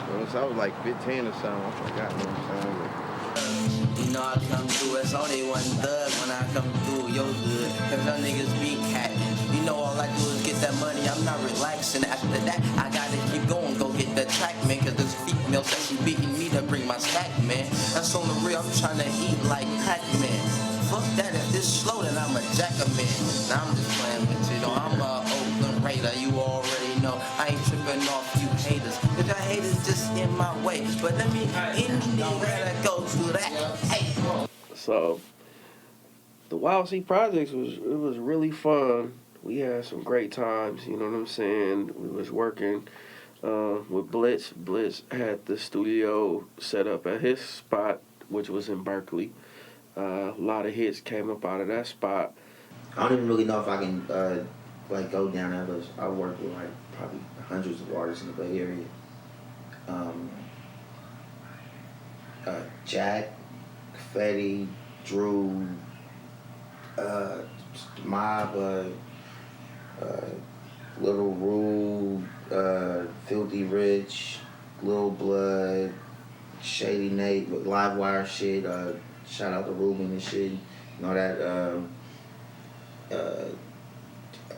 You know, so I was like 15 or something. I forgot, you know what I'm saying? You know I come through as only one thug when I come through your hood. Cause y'all niggas be catting. You know all I do is get that money, I'm not relaxing. After that, I gotta keep going, go get the track, man. Cause this female said she beating me to bring my stack, man. That's on the real, I'm trying to eat like Pac-Man. Fuck that, if this slow, then I'm a jacker, man. Now I'm just playing with you, know I'm a Oakland Raider, you already know. I ain't tripping off you haters. Cause your haters just in my way. But let me anything that go through that. Hey. So the Wild Sea Projects was really fun. We had some great times, you know what I'm saying? We was working with Blitz. Blitz had the studio set up at his spot which was in Berkeley. A lot of hits came up out of that spot. I don't even really know if I can like go down that list. I work with like probably hundreds of artists in the Bay Area. Jack, Fetty, Drew, Mob, Little Rue, Filthy Rich, Lil Blood, Shady Nate with Livewire shit. Shout out to Ruben and shit. You know that.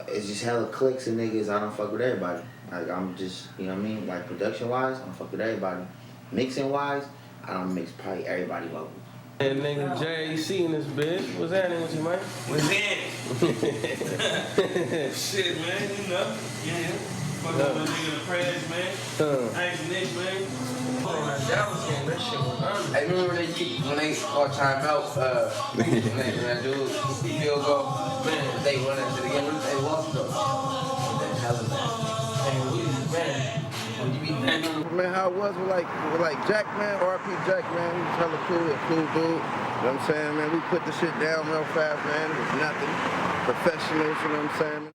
It's just hella clicks and niggas. I don't fuck with everybody. Like I'm just, you know what I mean? Like production wise, I don't fuck with everybody. Mixing wise, I don't mix probably everybody vocals. And nigga JC in this bitch. What's happening with you, man? What's in? Shit, man, you know. Yeah. Fuck with my nigga the Prez, man. Thanks, Nick, man. Dallas game, that shit was early. Hey, remember when they all time out, when that dude field goal, man, they went into the game, they lost though. That hella man. Man, how it was with like Jack, man, RP Jack, man, he was hella cool, a cool dude. You know what I'm saying, man? We put the shit down real fast, man. It was nothing. Professionals, you know what I'm saying?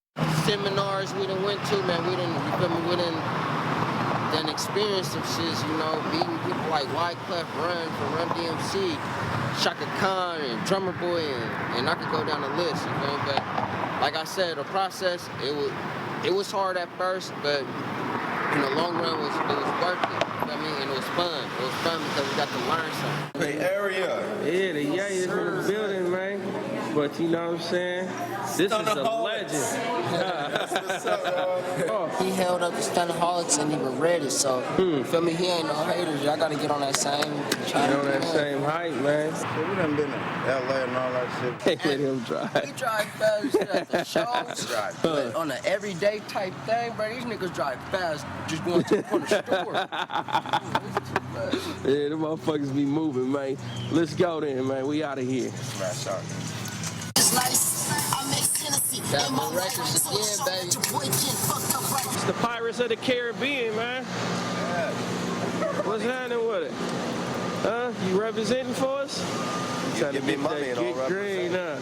Seminars we done went to, man, we done experienced some shit, you know, meeting people like Wyclef Run from Run DMC, Shaka Khan and Drummer Boy, and I could go down the list, you know, but like I said, the process, it was hard at first, but in the long run, it was worth it. You know what I mean? And it was fun. It was fun because we got to learn something. Hey, area. Yeah, the Yay is in the building, man. But you know what I'm saying? This is a legend. That's what's up, dog. He held up the Stunaholics and he was ready, so you feel me? He ain't no haters. Y'all gotta get on that same same height, man. So we done been to LA and all that shit. Let him drive. He drive fast at the shows, but on an everyday type thing, bro, these niggas drive fast just going to the corner store. Yeah, them motherfuckers be moving, man. Let's go then, man. We out of here. Smash out. Got my records again, baby. It's the Pirates of the Caribbean, man. What's happening with it? Huh? You representing for us? You give me money and all get green, huh?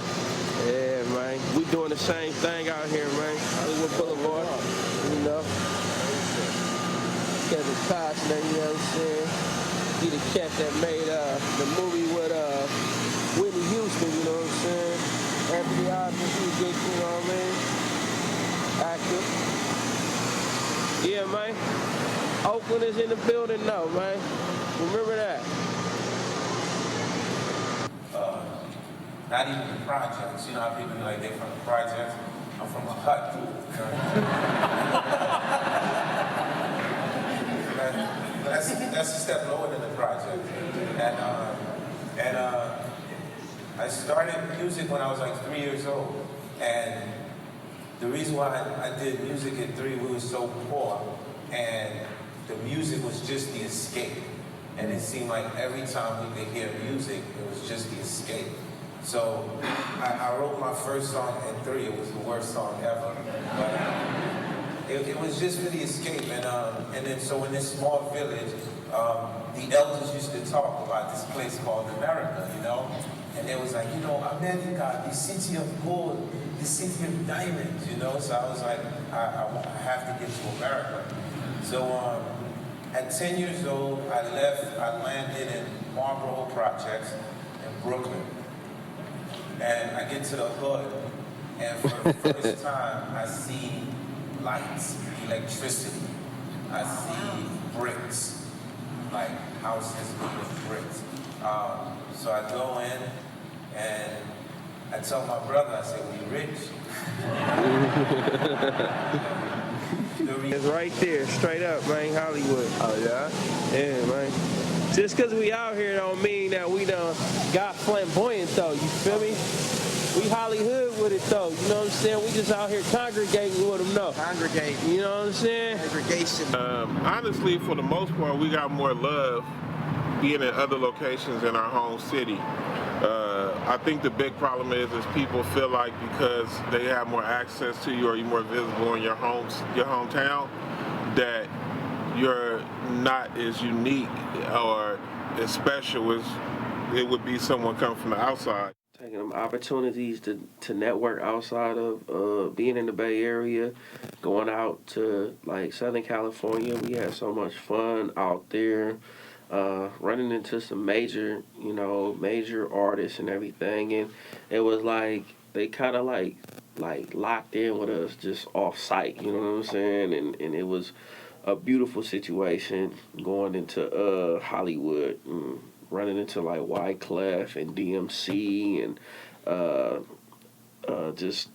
Yeah, man. We doing the same thing out here, man. Hollywood Boulevard, you know. Kevin Costner, you know what I'm saying? He the cat that made the movie with Whitney Houston, you know what I'm saying? Anthony Hopkins, he get, you know what I mean? Actor. Yeah, man. Oakland is in the building now, man. Remember that. Not even the projects. You know how people be like, they from the projects? I'm from a hut. That's a step lower than the project. And I started music when I was like 3 years old. And the reason why I did music at 3, we were so poor. And the music was just the escape. And it seemed like every time we could hear music, it was just the escape. So I wrote my first song at 3. It was the worst song ever. But it was just for the escape. And then so in this small village, the elders used to talk about this place called America, you know? And it was like, you know, America, the city of gold, the city of diamonds, you know? So I was like, I have to get to America. So at 10 years old, I landed in Marlboro Projects in Brooklyn. And I get to the hood, and for the first time, I see lights, electricity. I see bricks, like houses made of bricks. So I go in, and I tell my brother, I said, we rich. It's right there, straight up, man, Hollywood. Oh, yeah? Yeah, man. Just because we out here don't mean that we done got flamboyant, though, you feel me? We Hollywood with it, though, you know what I'm saying? We just out here congregating with them, though. Congregating. You know what I'm saying? Congregation. Honestly, for the most part, we got more love being in other locations in our home city. I think the big problem is people feel like because they have more access to you or you're more visible in your hometown, that you're not as unique or as special as it would be someone coming from the outside. Taking them opportunities to network outside of being in the Bay Area, going out to like Southern California. We had so much fun out there, running into some major artists and everything. And it was like they kind of like locked in with us just off site, you know what I'm saying? And it was a beautiful situation going into Hollywood. Running into like Wyclef and DMC and just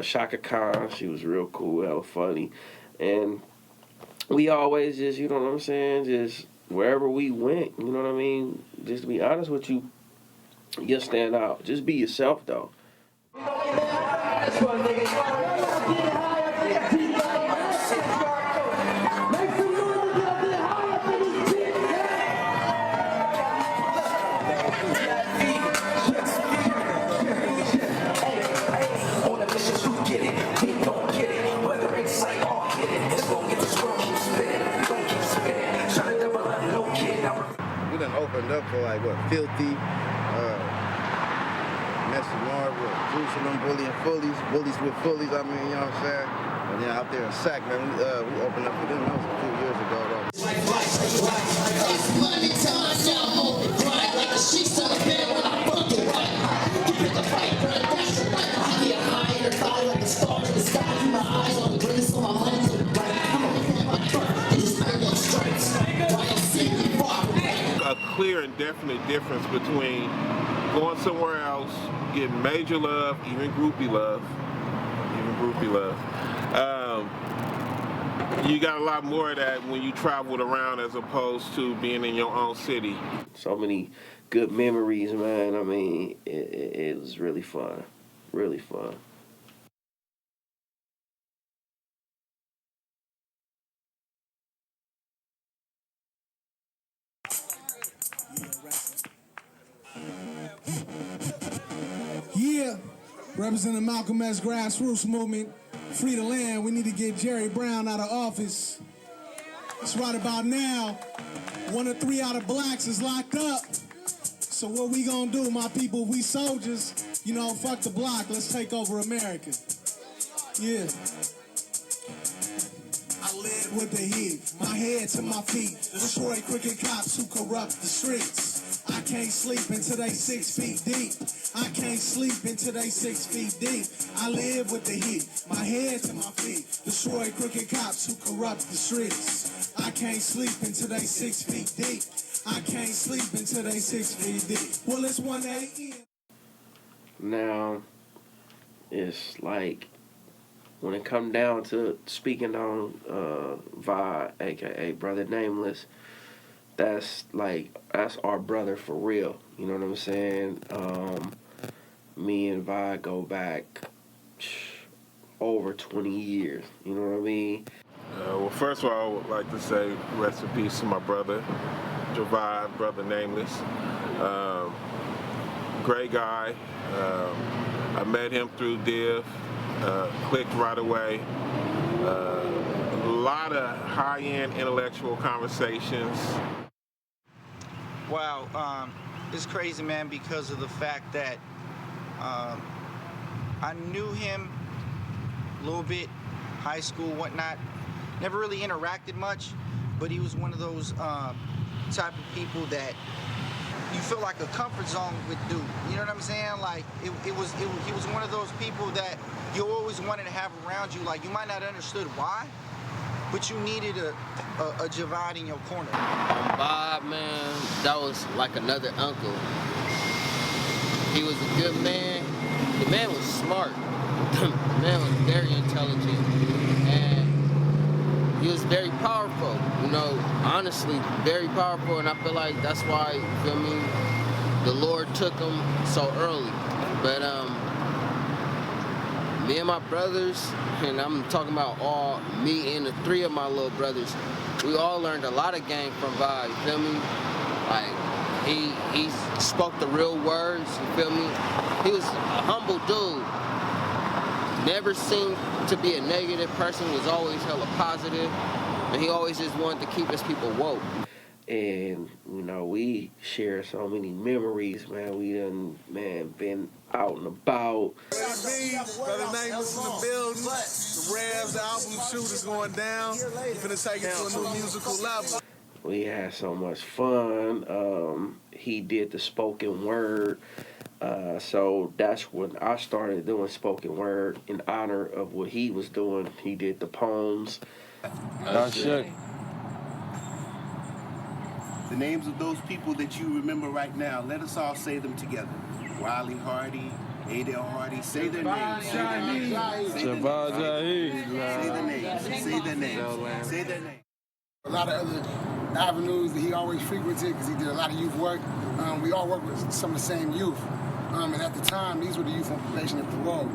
Shaka Khan. She was real cool, hella funny. And we always just, you know what I'm saying, just wherever we went, you know what I mean? Just to be honest with you, you stand out. Just be yourself though. Opened up for like what, Filthy, Messi Marvel, Jerusalem, Bullies with Fullies, I mean, you know what I'm saying? And then out there in Sac, man, we opened up for them, that was a few years ago though. It's money time now, I'm on the grind, like the sheets on the bed when I fucking right. You pick a fight, bro, that's your right. I get higher, fly like a star to the sky, keep my eyes on the green, so my money to the right. I'm on the fan like bird, and just earn those stripes. A clear and definite difference between going somewhere else, getting major love, even groupie love. You got a lot more of that when you traveled around as opposed to being in your own city. So many good memories, man. I mean, it was really fun. Really fun. Yeah, representing Malcolm X grassroots movement, free the land. We need to get Jerry Brown out of office. It's right about now. 1 or 3 out of blacks is locked up. So what we gonna do, my people? We soldiers. You know, fuck the block. Let's take over America. Yeah. I live with the heat, my head to my feet. Destroy crooked cops who corrupt the streets. I can't sleep until they 6 feet deep. I can't sleep until they 6 feet deep. I live with the heat, my head to my feet. Destroy crooked cops who corrupt the streets. I can't sleep until they 6 feet deep. I can't sleep until they 6 feet deep. Well, it's 1 a.m. Now, it's like when it come down to speaking on Vi, aka Brother Nameless, that's our brother for real. You know what I'm saying? Me and Vi go back over 20 years. You know what I mean? Well, first of all, I would like to say rest in peace to my brother, Javive, Brother Nameless. Great guy. I met him through D.I.V. Clicked right away. A lot of high-end intellectual conversations. Wow, it's crazy, man, because of the fact that I knew him a little bit, high school, whatnot. Never really interacted much, but he was one of those type of people that you feel like a comfort zone with dude. You know what I'm saying? Like he was one of those people that you always wanted to have around you. Like you might not understood why, but you needed a Javad in your corner. Bob, man, that was like another uncle. He was a good man. The man was smart. The man was very intelligent. And he was very powerful, you know, honestly, very powerful. And I feel like that's why, you feel me, the Lord took him so early. But me and my brothers, and I'm talking about all, me and the 3 of my little brothers, we all learned a lot of game from Vi, you feel me? Like, he spoke the real words, you feel me? He was a humble dude. Never seemed to be a negative person, was always hella positive, and he always just wanted to keep his people woke. And, you know, we share so many memories, man. We done, man, been out and about. Brother Nameless in the building. The Revs album shoot is going down. We're finna take it to a new musical level. We had so much fun. He did the spoken word. So that's when I started doing spoken word in honor of what he was doing. He did the poems. The names of those people that you remember right now, let us all say them together. Wiley Hardy, Adele Hardy, say their names, say their names. Say their names, say their names, say their names. A lot of other avenues that he always frequented because he did a lot of youth work. We all worked with some of the same youth. And at the time, these were the youth on probation and parole.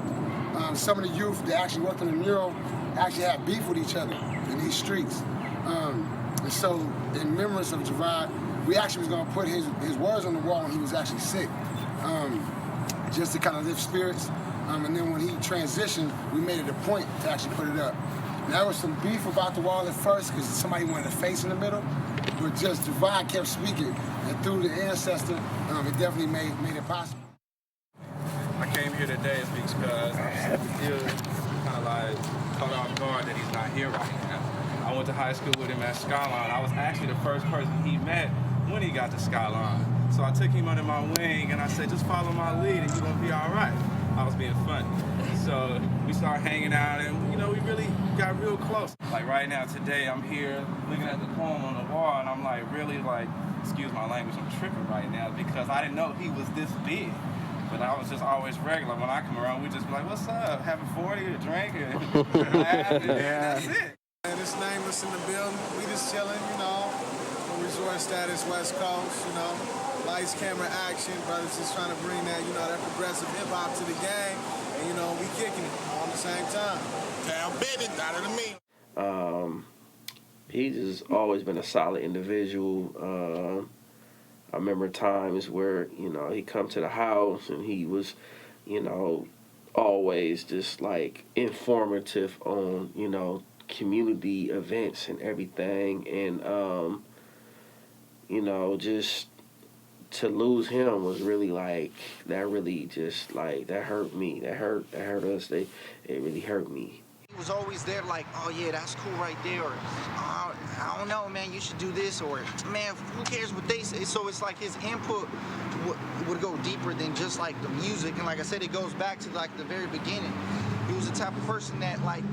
Some of the youth that actually worked on the mural actually had beef with each other in these streets. And so, in remembrance of Javad, we actually was gonna put his words on the wall when he was actually sick, just to kind of lift spirits. And then when he transitioned, we made it a point to actually put it up. Now, there was some beef about the wall at first because somebody wanted a face in the middle, but just Javad kept speaking, and through the ancestor, it definitely made it possible. I came here today because I'm still kind of like caught off guard that he's not here right now. I went to high school with him at Skyline. I was actually the first person he met when he got to Skyline. So I took him under my wing and I said, just follow my lead and you're gonna be all right. I was being funny. So we started hanging out and, you know, we really got real close. Like right now, today, I'm here looking at the poem on the wall and I'm like really like, excuse my language, I'm tripping right now because I didn't know he was this big. But I was just always regular. When I come around, we just be like, what's up? Having 40, a drink, and laugh, and that's it. And it's Nameless in the building. We just chilling, you know, resort status, West Coast, you know, lights, camera, action. Brothers just trying to bring that, you know, that progressive hip hop to the game, and you know, we kicking it all at the same time. Down baby, out of the mean. He's just always been a solid individual. I remember times where, you know, he'd come to the house and he was, you know, always just like informative on, you know, community events and everything. And, you know, just to lose him was really like, that really just like, that hurt me. That hurt us. It really hurt me. He was always there like, oh yeah, that's cool right there, or oh, I don't know, man, you should do this, or man, who cares what they say? So it's like his input would go deeper than just like the music, and like I said, it goes back to like the very beginning. He was the type of person that like,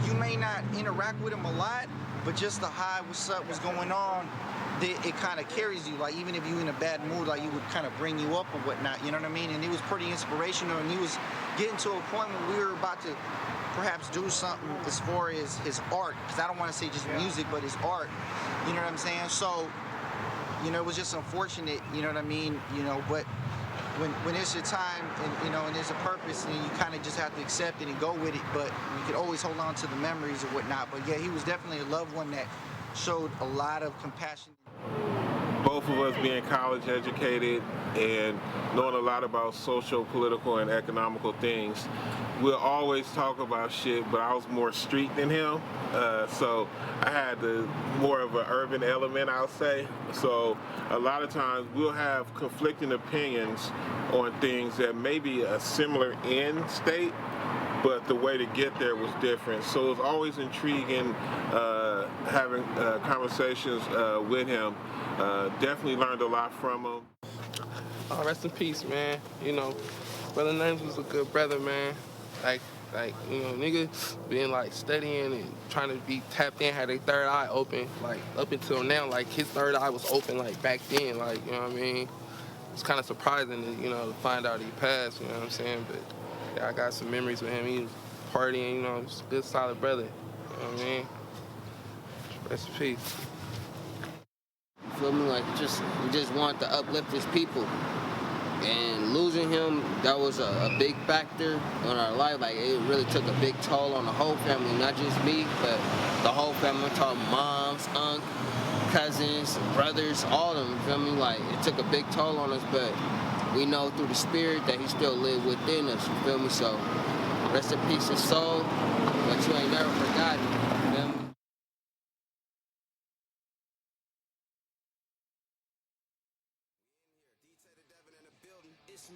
you may not interact with him a lot, but just the hi, what's up, what's going on, it kind of carries you. Like even if you're in a bad mood, like you would kind of bring you up or whatnot, you know what I mean? And it was pretty inspirational, and he was getting to a point where we were about to perhaps do something as far as his art, because I don't want to say just music, but his art, you know what I'm saying? So, you know, it was just unfortunate, you know what I mean? You know, but when it's your time and, you know, and there's a purpose, and you kind of just have to accept it and go with it, but you can always hold on to the memories or whatnot. But yeah, he was definitely a loved one that showed a lot of compassion. Both of us being college educated and knowing a lot about social, political, and economical things, we'll always talk about shit, but I was more street than him. So I had more of an urban element, I'll say. So a lot of times we'll have conflicting opinions on things that may be a similar end state, but the way to get there was different. So it was always intriguing having conversations with him. Definitely learned a lot from him. Oh, rest in peace, man. You know, Brother Names was a good brother, man. Like, you know, nigga being like studying and trying to be tapped in, had their third eye open, like up until now, like his third eye was open like back then, like, you know what I mean? It's kind of surprising to, you know, to find out he passed, you know what I'm saying? But yeah, I got some memories with him. He was partying, you know, just a good solid brother, you know what I mean? Rest in peace. You feel me? Like, he just wanted to uplift his people. And losing him, that was a big factor on our life. Like, it really took a big toll on the whole family, not just me, but the whole family. I'm talking moms, uncle, cousins, brothers, all of them, you feel me? Like, it took a big toll on us, but we know through the spirit that he still lived within us, you feel me? So, rest in peace, his soul, but you ain't never forgotten. As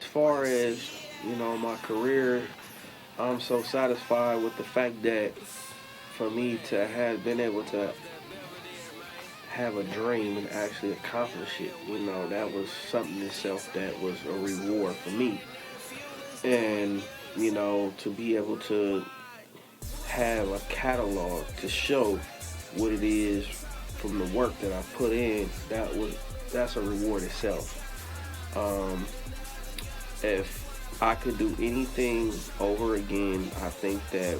far as, you know, my career, I'm so satisfied with the fact that for me to have been able to have a dream and actually accomplish it, you know, that was something itself that was a reward for me. And, you know, to be able to have a catalog to show what it is from the work that I put in, that's a reward itself. If I could do anything over again, I think that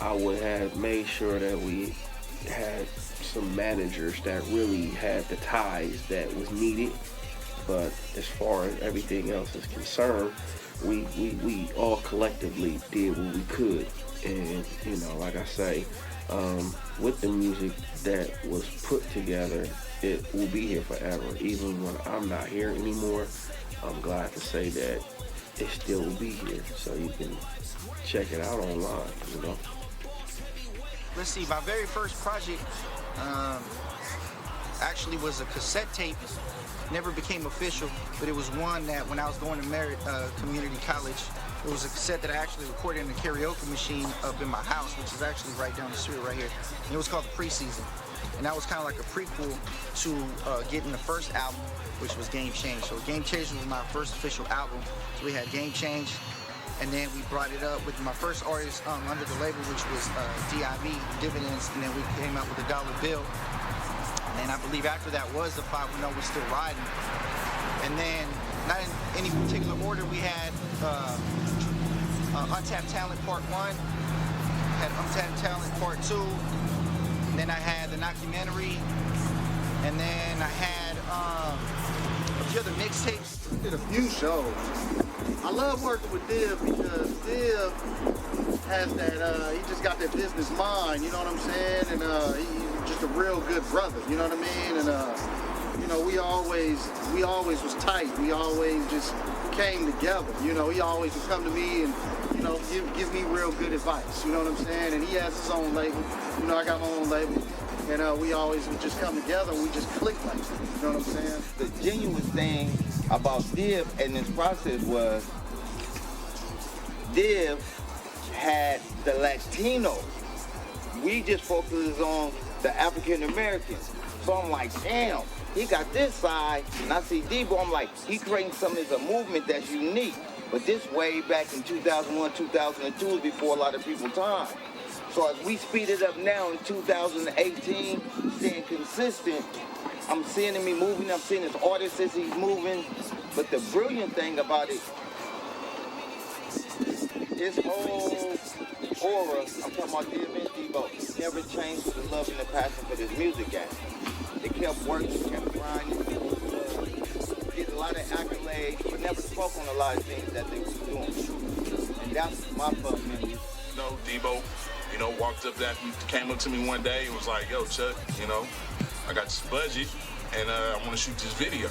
I would have made sure that we had some managers that really had the ties that was needed. But as far as everything else is concerned, we all collectively did what we could. And, you know, like I say, with the music that was put together, it will be here forever. Even when I'm not here anymore, I'm glad to say that it still will be here. So you can check it out online, you know. Let's see, my very first project actually was a cassette tape. Never became official, but it was one that when I was going to Merritt Community College, it was a cassette that I actually recorded in a karaoke machine up in my house, which is actually right down the street right here. And it was called The Preseason. And that was kind of like a prequel to getting the first album, which was Game Change. So Game Change was my first official album. So we had Game Change, and then we brought it up with my first artist under the label, which was D.I.V Dividends, and then we came out with a $1 bill. And I believe after that was the 510 We're Still Riding. And then, not in any particular order, we had Untapped Talent Part 1, had Untapped Talent Part 2, and then I had the documentary, and then I had a few other mixtapes. Did a few shows. I love working with Div because Div has that, he just got that business mind, you know what I'm saying? And he's just a real good brother, you know what I mean? And you know, we always was tight. We always just came together. You know, he always would come to me and, you know, give me real good advice, you know what I'm saying? And he has his own label. You know, I got my own label. And we always would just come together and we just click like that, you know what I'm saying? The genuine thing about Div and this process was Div had the Latinos. We just focused on the African Americans. So I'm like, damn, he got this side. And I see Deebo, I'm like, he creating something as a movement that's unique. But this way back in 2001, 2002 was before a lot of people's time. So as we speed it up now in 2018, staying consistent, I'm seeing him moving, I'm seeing his artists as he's moving. But the brilliant thing about it, his whole aura, I'm talking about Div and Deebo, never changed with the love and the passion for this music game. They kept working, kept grinding, did a lot of accolades, but never spoke on a lot of things that they were doing. And that's my fuck memory. You know, Deebo, you know, walked up that, came up to me one day and was like, yo, Chuck, you know, I got this budget and I want to shoot this video.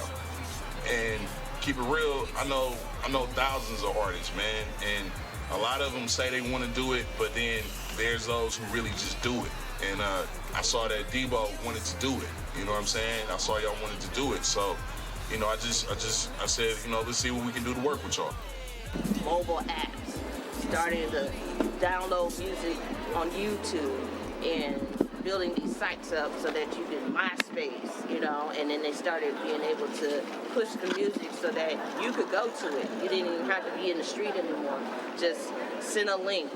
And keep it real, I know thousands of artists, man, and a lot of them say they want to do it, but then there's those who really just do it. And I saw that Deebo wanted to do it. You know what I'm saying? I saw y'all wanted to do it. So, you know, I said, you know, let's see what we can do to work with y'all. Mobile apps, starting to download music on YouTube and building these sites up so that you can MySpace, you know, and then they started being able to push the music so that you could go to it. You didn't even have to be in the street anymore. Just send a link,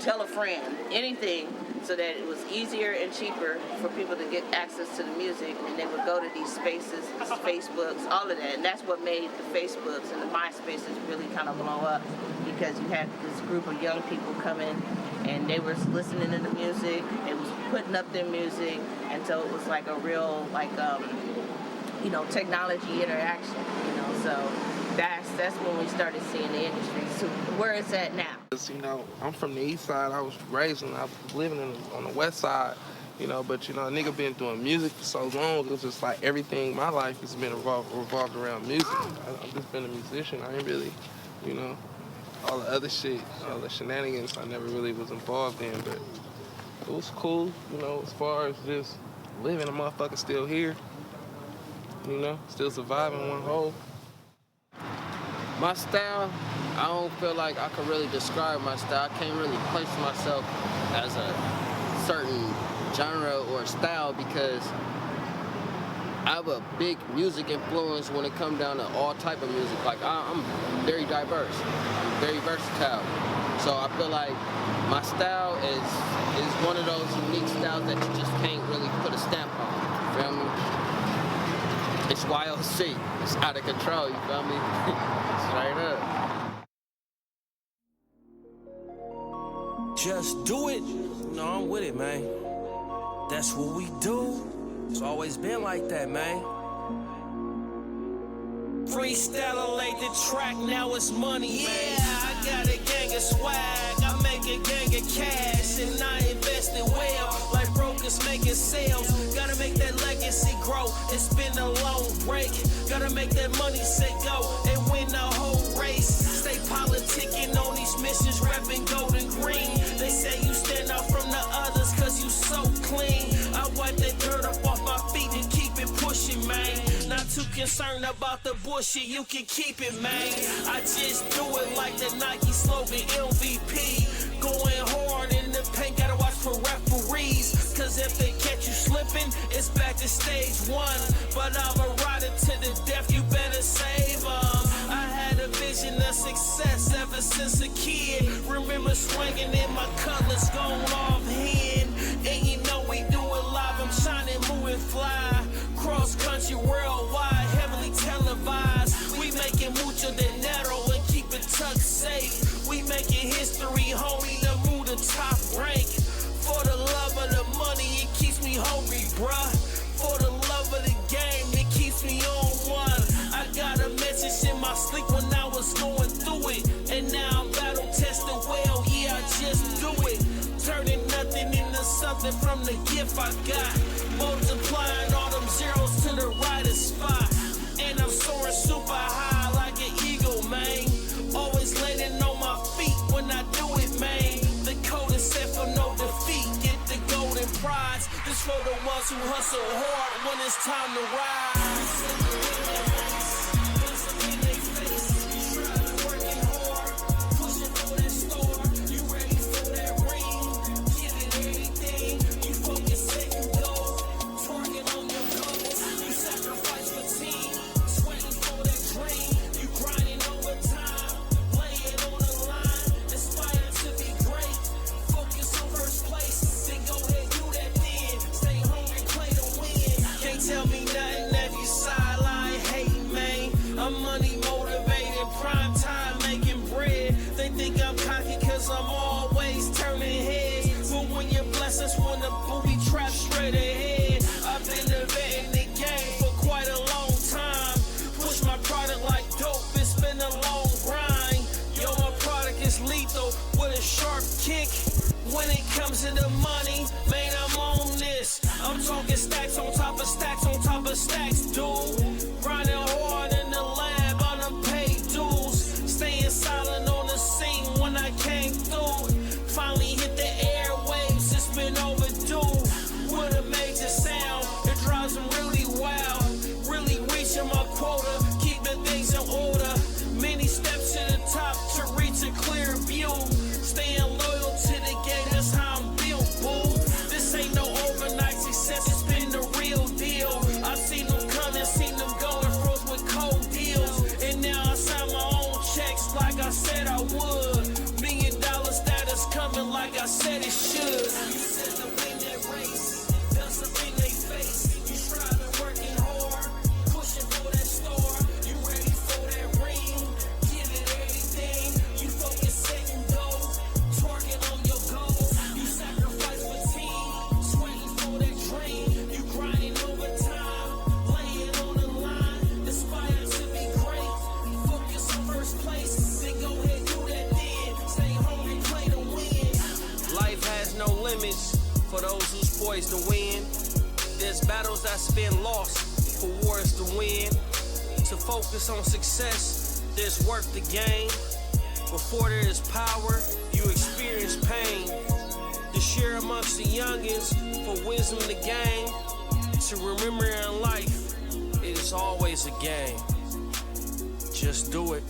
tell a friend, anything, so that it was easier and cheaper for people to get access to the music, and they would go to these spaces, Facebooks, all of that, and that's what made the Facebooks and the MySpaces really kind of blow up, because you had this group of young people coming, and they were listening to the music, they was putting up their music, and so it was like a real, like, you know, technology interaction, you know, so that's when we started seeing the industry. So where it's at now. You know, I'm from the east side. I was raised and I was living on the west side, you know, but, you know, a nigga been doing music for so long. It was just like everything in my life has been revolved around music. I've just been a musician. I ain't really, you know, all the other shit, all the shenanigans I never really was involved in, but it was cool, you know, as far as just living, a motherfucker still here. you know, still surviving one whole. My style, I don't feel like I can really describe my style. I can't really place myself as a certain genre or style because I have a big music influence when it comes down to all type of music. Like I'm very diverse, I'm very versatile. So I feel like my style is one of those unique styles that you just can't really put a stamp on. You feel me? It's YOC. It's out of control. You feel me? Straight up. Just do it. No, I'm with it, man. That's what we do. It's always been like that, man. Freestyle laid the track, now it's money, man. Yeah, I got a gang of swag, I make a gang of cash, and I invest it well, like brokers making sales. Gotta make that legacy grow, it's been a long break. Gotta make that money set go, and win the whole race. Stay politicking on these missions, repping gold and green. They say you stand out from the others, cause you so clean. I wipe that dirt up off my feet and keep it pushing, man. Not too concerned about the bullshit, you can keep it, man. I just do it like the Nike slogan, MVP. Going hard in the paint, gotta watch for referees. Cause if they catch you slipping, it's back to stage one. But I'm a rider to the death, you better save 'em. I had a vision of success ever since a kid. Remember swinging in my colors going off hand. And you know we do it live, I'm shining, moving fly. Cross country, worldwide, heavily televised. We making mucho dinero and keep it tucked safe. We making history, homie, to move the top rank. For the love of the money, it keeps me hungry, bruh. For the love of the game, it keeps me on one. I got a message in my sleep when I was going through it. And now I'm battle tested well, yeah, I just do it. Turning nothing into something from the gift I got. Multiplying all them zeros to the right spot. And I'm soaring super high like an eagle, man. Always landing on my feet when I do it, man. The code is set for no defeat. Get the golden prize. This for the ones who hustle hard when it's time to rise. Tell me nothing if you sideline hate, man. I'm money motivated, prime time making bread. They think I'm cocky cause I'm always turning heads. But when you're blessed, that's when the booby trap straight ahead. I've been inventing the game for quite a long time. Push my product like dope, it's been a long grind. Yo, my product is lethal with a sharp kick. When it comes to the money, man, I'm on this. I'm talking stacks on top of stacks on top of stacks, dude. Grinding hard in the lab on unpaid dues. Staying silent on the scene when I came through. Finally hit the airwaves, it's been overdue. With a major sound, it drives them really wild. Really reaching my quota, keeping things in order. Many steps to the top to reach a clear view. Staying loyal to the game, that's how I'm built, boo. This ain't no overnight success, it's been the real deal. I seen them coming, seen them going, froze with cold deals. And now I sign my own checks like I said I would. $1 million status coming like I said it should. You said to win that race, that's something they face. You striving, working hard, pushing for that star. You ready for that ring, give it everything. You focus second goal, twerking on your goals. You sacrifice for team, sweating for that dream. You grinding overtime, laying on the line. Aspire to be great, focus on first place. Then go ahead, do that then. Stay hungry, play to win. Life has no limits for those who's poised to win. There's battles that's been lost for wars to win. To focus on success, there's work to gain. Before there is power, you experience pain. To share amongst the youngins for wisdom to gain. To remember in life, it it's always a game. Just do it.